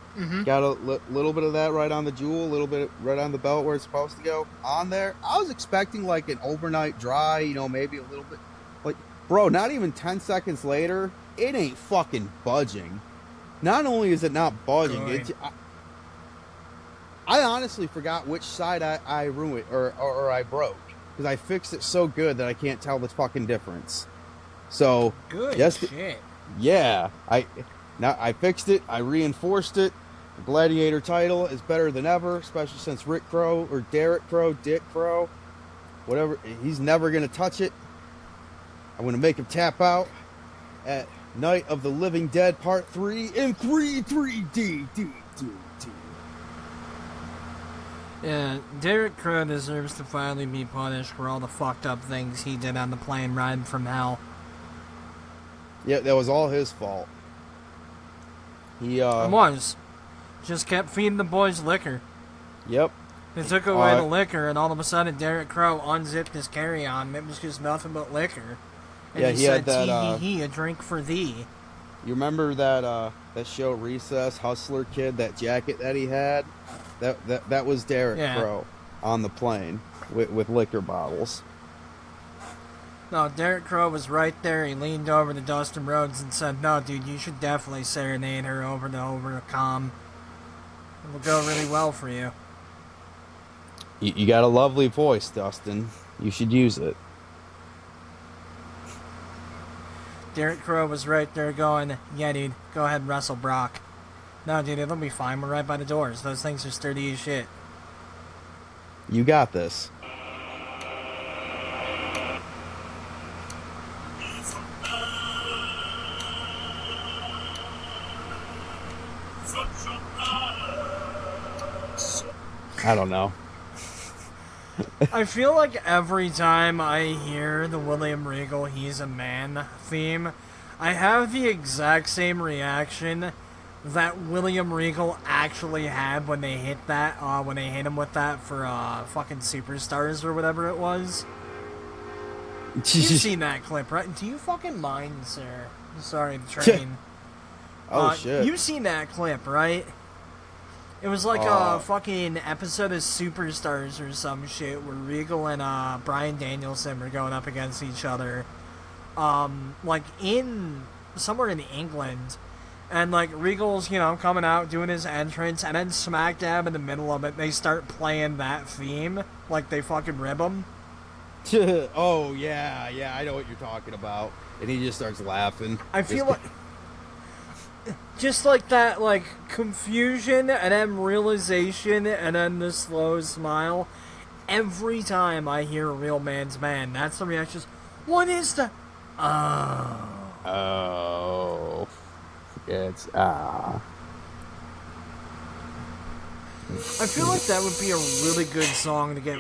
a little bit of that right on the jewel, a little bit right on the belt where it's supposed to go. On there, I was expecting like an overnight dry, maybe a little bit. Like, bro, not even 10 seconds later, it ain't fucking budging. Not only is it not budging, I honestly forgot which side I ruined or I broke. Because I fixed it so good that I can't tell the fucking difference. So, good shit. Yeah, I fixed it, I reinforced it. The Gladiator title is better than ever, especially since Rick Crow or Derek Crow, Dick Crow, whatever, he's never going to touch it. I'm going to make him tap out at Night of the Living Dead Part 3 in 3D. Yeah, Derek Crow deserves to finally be punished for all the fucked up things he did on the plane ride from hell. Yeah, that was all his fault. He It was. Just kept feeding the boys liquor. Yep. They took away the liquor, and all of a sudden Derek Crow unzipped his carry-on, and it was just nothing but liquor. And Yeah, he he said, had that, "Tee-hee-hee, a drink for thee." You remember that show Recess, Hustler Kid, that jacket that he had? That was Derek Crow on the plane with liquor bottles. No, Derek Crow was right there. He leaned over to Dustin Rhodes and said, "No, dude, you should definitely serenade her over the comm. It'll go really well for you." You got a lovely voice, Dustin. You should use it. Derek Crow was right there going, "Yeah, dude, go ahead and wrestle Brock." "No, dude, it'll be fine. We're right by the doors. Those things are sturdy as shit." You got this. I don't know. I feel like every time I hear the William Regal "He's a Man" theme, I have the exact same reaction that William Regal actually had when they hit him with that for fucking Superstars or whatever it was. You've seen that clip, right? Do you fucking mind, sir? Sorry, the train. Shit. You've seen that clip, right? It was like a fucking episode of Superstars or some shit where Regal and Bryan Danielson were going up against each other. Like somewhere in England. And like Regal's, coming out doing his entrance, and then smack dab in the middle of it, they start playing that theme. Like they fucking rib him. Oh, yeah, I know what you're talking about. And he just starts laughing. I feel like... Just like that, like, confusion, and then realization, and then the slow smile. Every time I hear a Real Man's Man, that's the reaction. What is the... Oh. Oh. It's, I feel like that would be a really good song to get...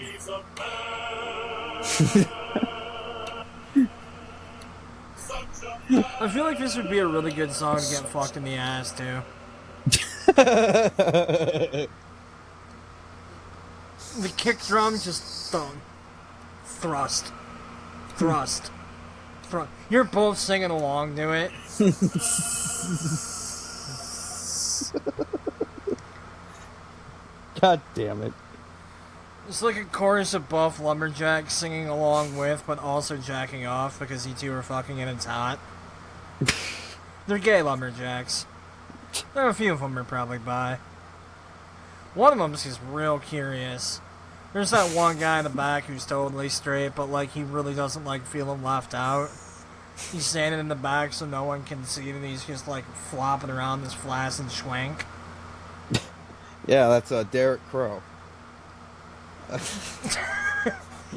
I feel like this would be a really good song to get fucked in the ass to. The kick drum just thrust. You're both singing along to it. God damn it. It's like a chorus of buff lumberjacks singing along with, but also jacking off because you two are fucking and it's hot. They're gay lumberjacks. There are a few of them are probably bi. One of them's just real curious. There's that one guy in the back who's totally straight, but like he really doesn't like feeling left out. He's standing in the back so no one can see it, and he's just like flopping around this flaccid schwank. Yeah, that's Derek Crow.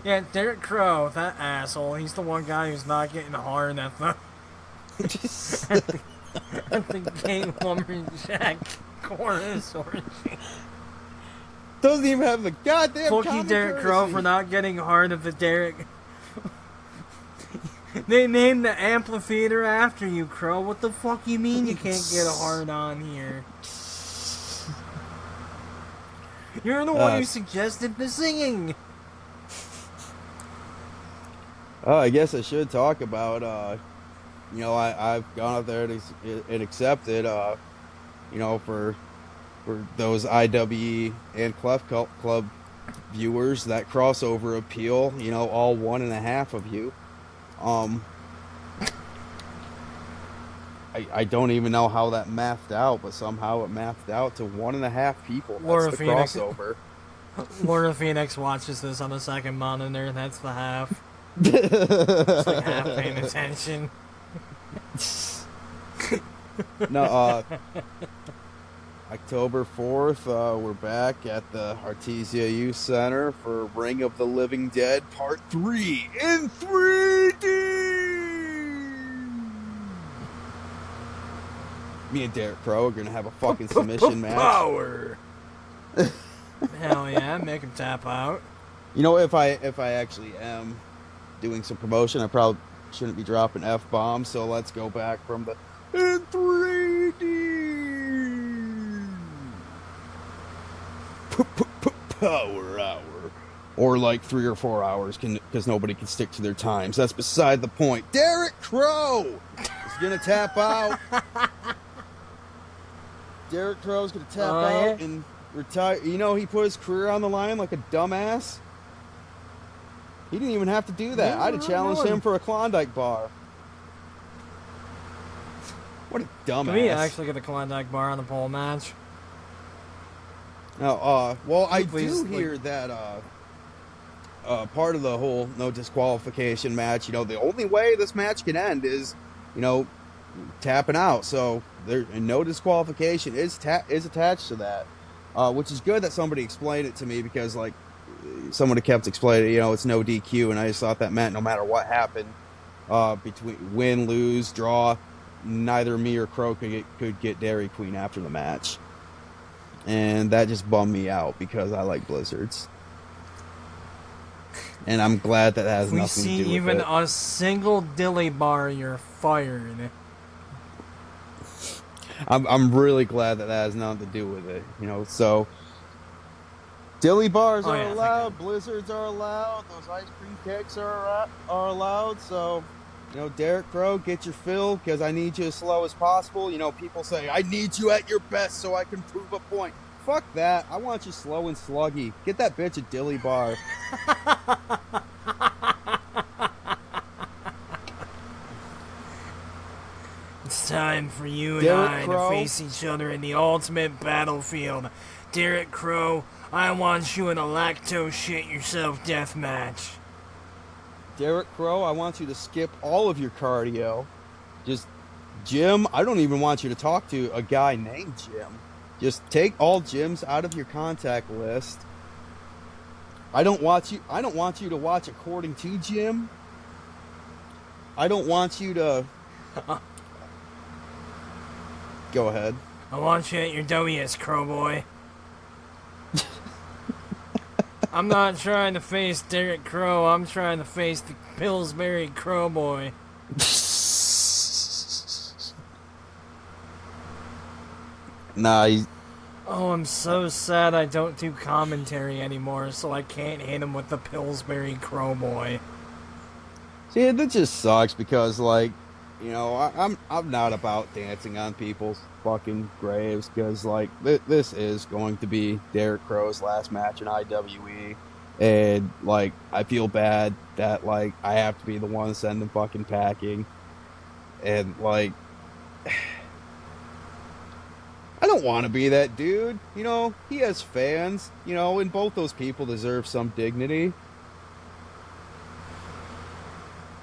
Yeah, Derek Crow, that asshole. He's the one guy who's not getting hard at the at the gay lumberjack chorus orgy. Doesn't even have the goddamn Fuck you, Derek Crow, for not getting hard at the Derek. They named the amphitheater after you, Crow. What the fuck you mean you can't get a hard on here? You're the one who suggested the singing. Oh, I guess I should talk about, I've gone out there and accepted, for those IWE and Clef Club viewers, that crossover appeal, all 1.5 of you. I don't even know how that mathed out, but somehow it mathed out to 1.5 people. Laura That's the Phoenix. crossover. Laura Phoenix watches this on the second monitor. That's the half. It's like half paying attention. No, October 4th, we're back at the Artesia Youth Center for Ring of the Living Dead Part 3 in 3D! Me and Derek Crow are gonna have a fucking submission match. Power! Hell yeah, make him tap out. If I actually am doing some promotion, I probably shouldn't be dropping F-bombs, so let's go back from the in 3D! Power or like 3 or 4 hours because nobody can stick to their times. That's beside the point. Derek Crow is going to tap out. Derek Crow's going to tap out and retire. You know, he put his career on the line like a dumbass. He didn't even have to do that. I'd have challenged him for a Klondike bar. What a dumbass. Can we actually get the Klondike bar on the pole match? Now, well, I Please, do hear that part of the whole no disqualification match, you know, the only way this match can end is, you know, tapping out. So there, no disqualification is attached to that, which is good that somebody explained it to me, because like somebody kept explaining, you know, it's no DQ, and I just thought that meant no matter what happened, between win, lose, draw, neither me or Crow could get Dairy Queen after the match. And that just bummed me out because I like Blizzards. And I'm glad that has nothing to do with it. If we see even a single dilly bar, you're fired. I'm really glad that has nothing to do with it. You know, so dilly bars are allowed, Blizzards are allowed, those ice cream cakes are allowed. So, you know, Derek Crow, get your fill, because I need you as slow as possible. You know, people say, I need you at your best so I can prove a point. Fuck that. I want you slow and sluggy. Get that bitch a dilly bar. It's time for you and Derek Crow to face each other in the ultimate battlefield. Derek Crow, I want you in a lactose shit yourself death match. Derek Crow, I want you to skip all of your cardio. Just, Jim, I don't even want you to talk to a guy named Jim. Just take all Jims out of your contact list. I don't want you to watch According to Jim. I don't want you to... Go ahead. I want you at your W's, Crowboy. I'm not trying to face Derek Crow, I'm trying to face the Pillsbury Crowboy. Nah, Oh, I'm so sad I don't do commentary anymore, so I can't hit him with the Pillsbury Crowboy. see, that just sucks because, like, you know, I'm not about dancing on people's fucking graves, because, like, this is going to be Derek Crow's last match in IWE, and, like, I feel bad that, like, I have to be the one to send him fucking packing, and, like, I don't want to be that dude. You know, he has fans, you know, and both those people deserve some dignity.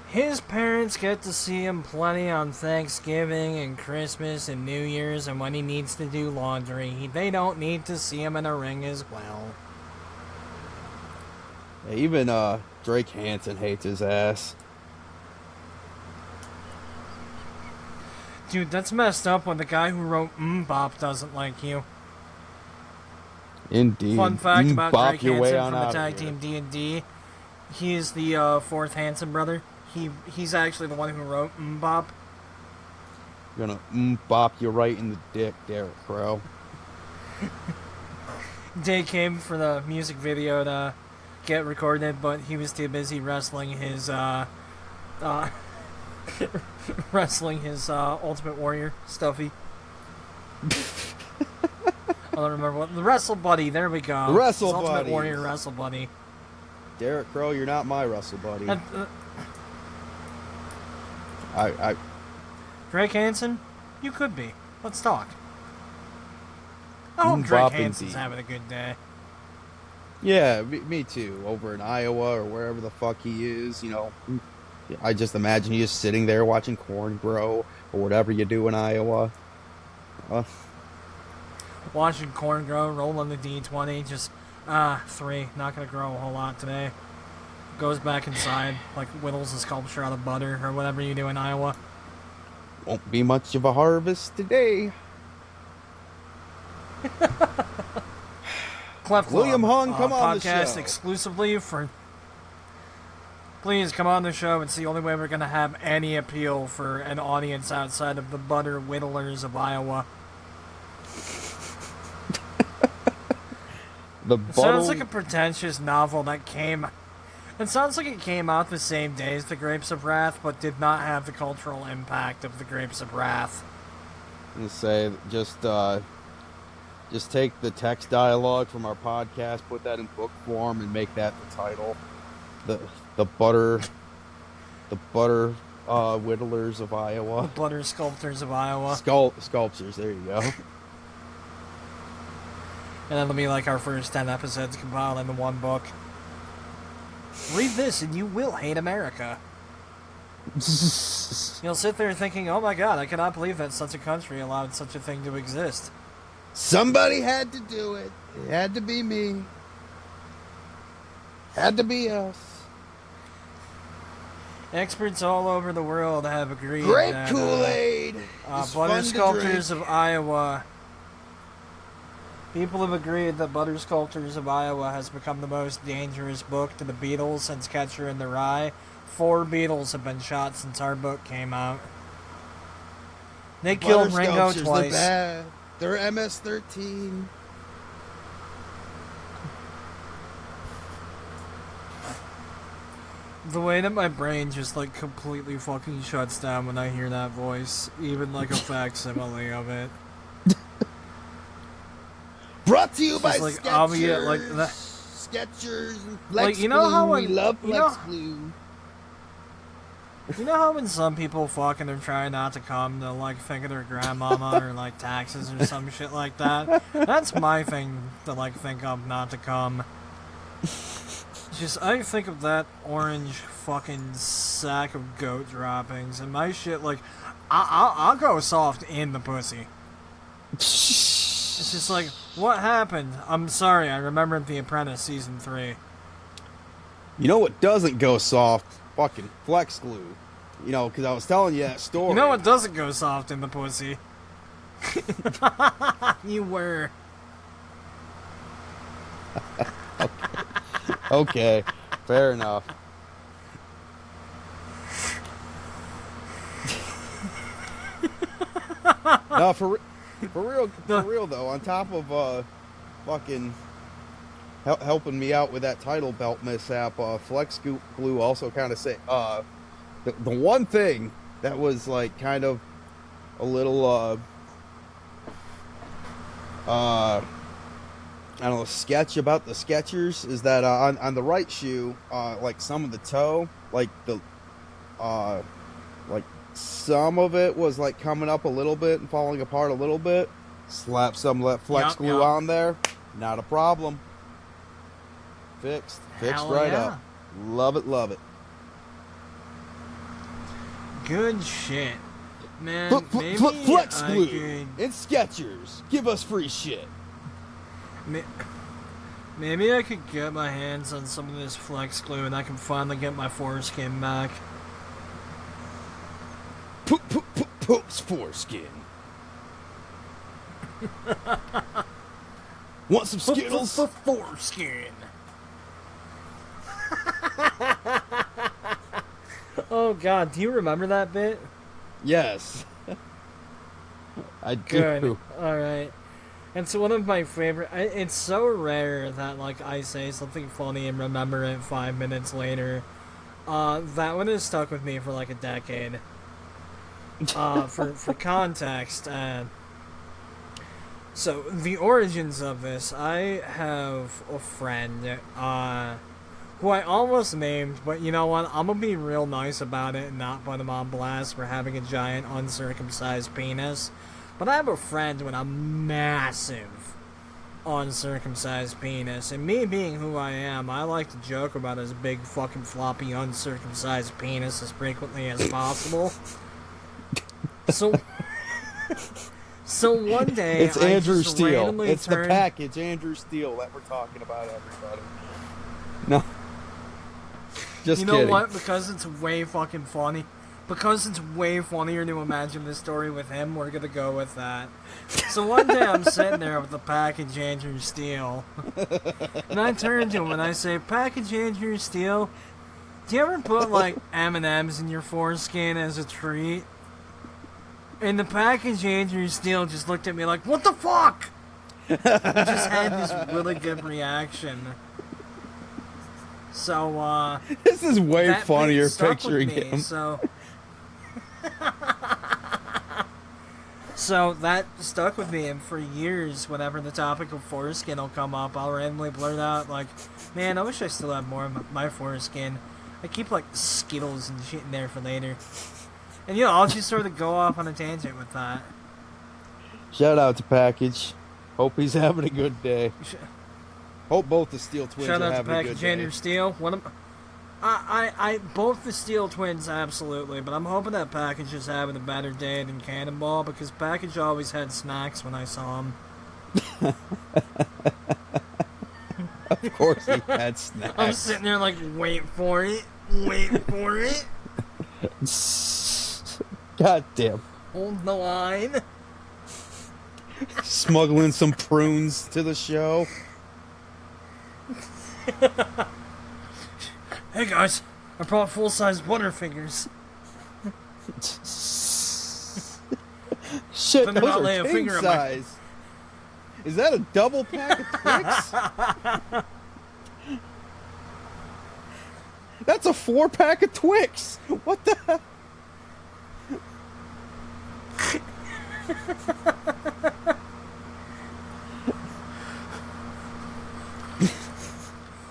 His parents get to see him plenty on Thanksgiving and Christmas and New Year's, and when he needs to do laundry, they don't need to see him in a ring as well. Even Drake Hansen hates his ass. Dude, that's messed up when the guy who wrote Bop doesn't like you. Indeed. Fun fact about Bop Drake your way Hansen on from the out tag of here. team D&D. He is the fourth Hansen brother. He's actually the one who wrote Bop. Gonna bop you right in the dick, Derek Crow. Day came for the music video to get recorded, but he was too busy wrestling his Ultimate Warrior stuffy. I don't remember what the Wrestle Buddy. There we go. The Wrestle His Ultimate Buddies. Warrior Wrestle Buddy. Derek Crow, you're not my Wrestle buddy. Drake Hansen, you could be. Let's talk. I hope Drake Bop Hansen's indeed. having a good day. Yeah, me too. Over in Iowa or wherever the fuck he is, you know. I just imagine he's just sitting there watching corn grow or whatever you do in Iowa. Watching corn grow, rolling the D20, just 3. Not gonna grow a whole lot today. Goes back inside, like whittles a sculpture out of butter or whatever you do in Iowa. Won't be much of a harvest today. Clef Club, William Hung, come on the podcast show. exclusively for. Please come on the show. It's the only way we're gonna have any appeal for an audience outside of the butter whittlers of Iowa. The It sounds bottle. like a pretentious novel that came. It sounds like it came out the same day as The Grapes of Wrath, but did not have the cultural impact of The Grapes of Wrath. And say just take the text dialogue from our podcast, put that in book form, and make that the title. The butter whittlers of Iowa. Butter Sculptors of Iowa. Sculptures. There you go. And that'll be like our first 10 episodes compiled into one book. Read this and you will hate America. You'll sit there thinking, oh my god, I cannot believe that such a country allowed such a thing to exist. Somebody had to do it. It had to be me. Had to be us. Experts all over the world have agreed Grape that Kool-Aid. Butter Sculptors of Iowa. People have agreed that Butter Sculptors of Iowa has become the most dangerous book to the Beatles since Catcher in the Rye. 4 Beatles have been shot since our book came out. They killed Ringo twice. They're MS-13. The way that my brain just like completely fucking shuts down when I hear that voice, even like a facsimile of it. Brought to you by Just like, Skechers. I'll be at, like, that- Skechers and Flex Like, you know how Glue. when- We love you Flex know- Glue. You know how when some people fuck and they're trying not to come, they'll like think of their grandmama or like taxes or some shit like that? That's my thing to like think of not to come. It's just, I think of that orange fucking sack of goat droppings and my shit like, I'll go soft in the pussy. It's just like, what happened? I'm sorry, I remembered The Apprentice Season 3. You know what doesn't go soft? Fucking Flex Glue. You know, because I was telling you that story. You know what doesn't go soft in the pussy? You were. Okay, fair enough. No, for real though. On top of fucking helping me out with that title belt mishap, Flex Glue also kind of say the one thing that was like kind of a little I don't know, sketch about the Skechers is that on the right shoe, like some of the toe, like the like some of it was like coming up a little bit and falling apart a little bit. Slap some Flex Yup, Glue yup. on there, not a problem. Fixed Hell right yeah. up. Love it. Good shit. Man, maybe Flex I Glue could... and Skechers, give us free shit. Maybe I could get my hands on some of this Flex Glue and I can finally get my foreskin back. Poop's foreskin. Want some Skittles? Foreskin. Oh god, do you remember that bit? Yes. I do. Good. Alright. It's one of my favorite. It's so rare that like I say something funny and remember it 5 minutes later. That one has stuck with me for like a decade. For context, so the origins of this, I have a friend who I almost named, but you know what? I'm gonna be real nice about it and not put him on blast for having a giant uncircumcised penis. But I have a friend with a massive uncircumcised penis, and me being who I am, I like to joke about his big fucking floppy uncircumcised penis as frequently as possible. So one day It's Andrew just Steele. randomly It's the turned- package, Andrew Steele, that we're talking about, everybody. No. Just You kidding. know what? Because it's way fucking funny. Because it's way funnier to imagine this story with him, we're gonna go with that. So one day I'm sitting there with the package Andrew Steele, and I turn to him and I say, "Package Andrew Steele, do you ever put like M&Ms in your foreskin as a treat?" And the package Andrew Steele just looked at me like, "What the fuck?" We just had this really good reaction. So, This is way that funnier stuck with picturing me, him. So, so that stuck with me, and for years, whenever the topic of foreskin will come up, I'll randomly blurt out, like, man, I wish I still had more of my foreskin. I keep, like, Skittles and shit in there for later. And, I'll just sort of go off on a tangent with that. Shout out to Package. Hope he's having a good day. Hope both the Steel Twins Shout are out to having a good Package day. and your Steel. I both the Steel Twins, absolutely, but I'm hoping that Package is having a better day than Cannonball, because Package always had snacks when I saw him. Of course he had snacks. I'm sitting there like, wait for it, wait for it. God damn. Hold the line. Smuggling some prunes to the show. Hey guys, I brought full-size Butterfingers. Shit, Then they're those not are laying a king finger on my- size. Is that a double pack of Twix? That's a 4-pack of Twix. What the hell?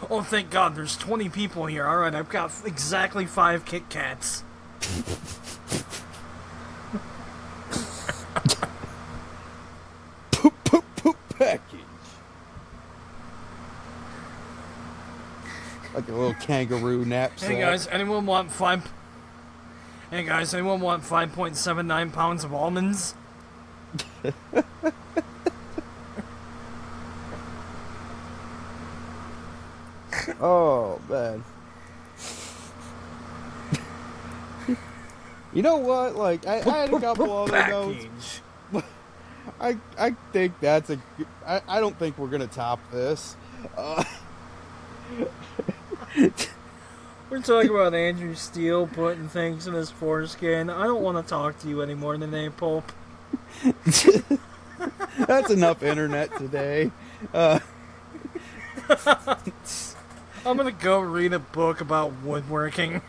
Oh, thank God, there's 20 people here. Alright, I've got exactly 5 Kit Kats. Poop package. Like a little kangaroo knapsack. Hey guys, anyone want 5.79 pounds of almonds? Oh man. You know what? Like I had a couple other notes. I think that's a. I don't think we're gonna top this. We're talking about Andrew Steele putting things in his foreskin. I don't want to talk to you anymore today, Pope. That's enough internet today. I'm gonna go read a book about woodworking.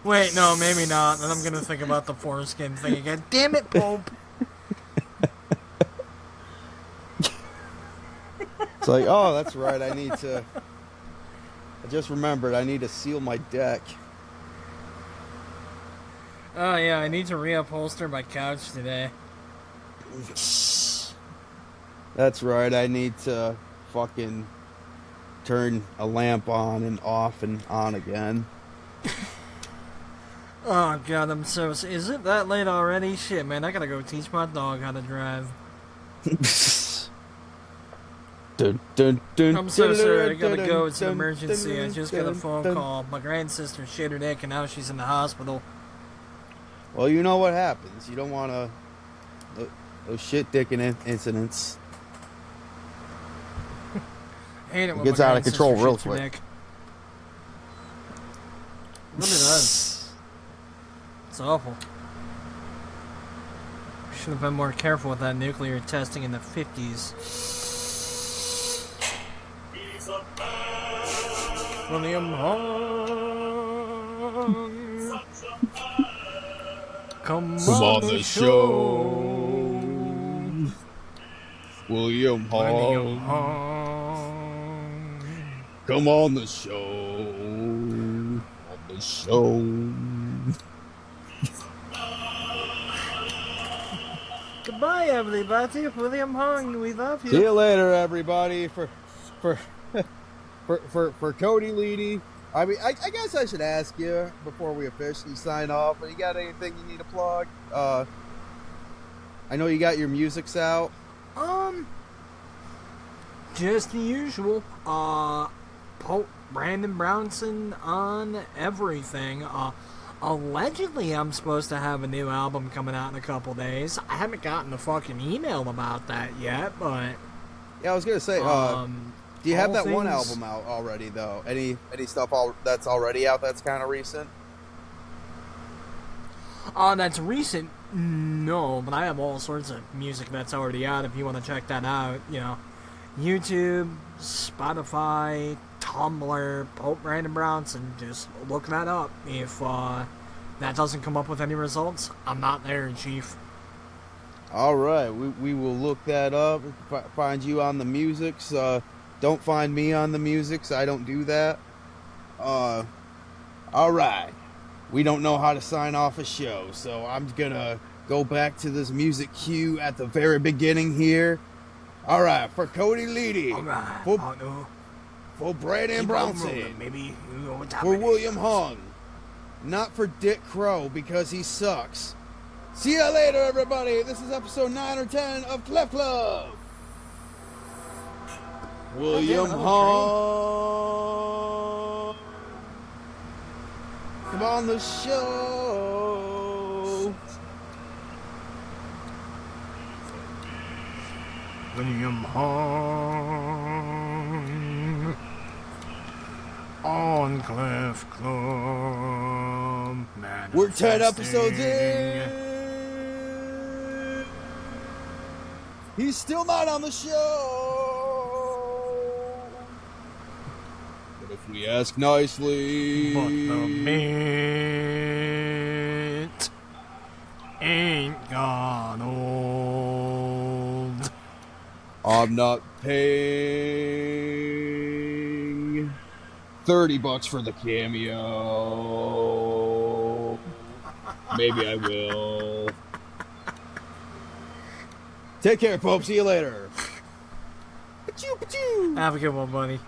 Wait, no, maybe not. Then I'm gonna think about the foreskin thing again. Damn it, Pope! It's like, oh, that's right. I just remembered. I need to seal my deck. Oh yeah, I need to reupholster my couch today. That's right. I need to fucking turn a lamp on and off and on again. Oh god, I'm so. Is it that late already? Shit, man, I gotta go teach my dog how to drive. Dun, dun, dun, I'm so dun, sorry, I dun, gotta dun, go. It's an dun, emergency. I dun, just got a dun, phone dun. call. My grandsister shit her dick and now she's in the hospital. Well, you know what happens. You don't want to those shit dicking incidents. I hate it when Gets my out of control grandsister real shits her quick. dick. It really does. It's awful. Should have been more careful with that nuclear testing in the 50s. William Hung. Come on the show. William William Hung. Hung. Come on the show. On the show. Goodbye, everybody. William Hung, we love you. See you later, everybody. For Cody Leedy. I mean, I guess I should ask you before we officially sign off. You got anything you need to plug? I know you got your music's out. Just the usual. Pope Brandon Brownson on everything. Allegedly, I'm supposed to have a new album coming out in a couple days. I haven't gotten a fucking email about that yet, but Yeah, I was gonna say. Do you have all that one things- album out already, though? Any stuff that's already out that's kind of recent? That's recent. No, but I have all sorts of music that's already out if you want to check that out. You know, YouTube, Spotify, Tumblr, Pope Brandon Brownson. Just look that up. If that doesn't come up with any results, I'm not there, Chief. All right, we will look that up. Find you on the musics. Don't find me on the musics. I don't do that. All right. We don't know how to sign off a show, so I'm gonna go back to this music cue at the very beginning here. All right, for Cody Leedy, Alright, for Brandon Brownson, maybe for William Hung, not for Dick Crow because he sucks. See ya later, everybody. This is episode 9 or 10 of Clef Club. William Hung, come on the show. William Hung on Clef Club. We're 10 episodes in. He's still not on the show. But if we ask nicely. But the bit ain't got old. I'm not paying $30 for the cameo. Maybe I will. Take care, Pope. See you later. Pachoo, pachoo. Have a good one, buddy.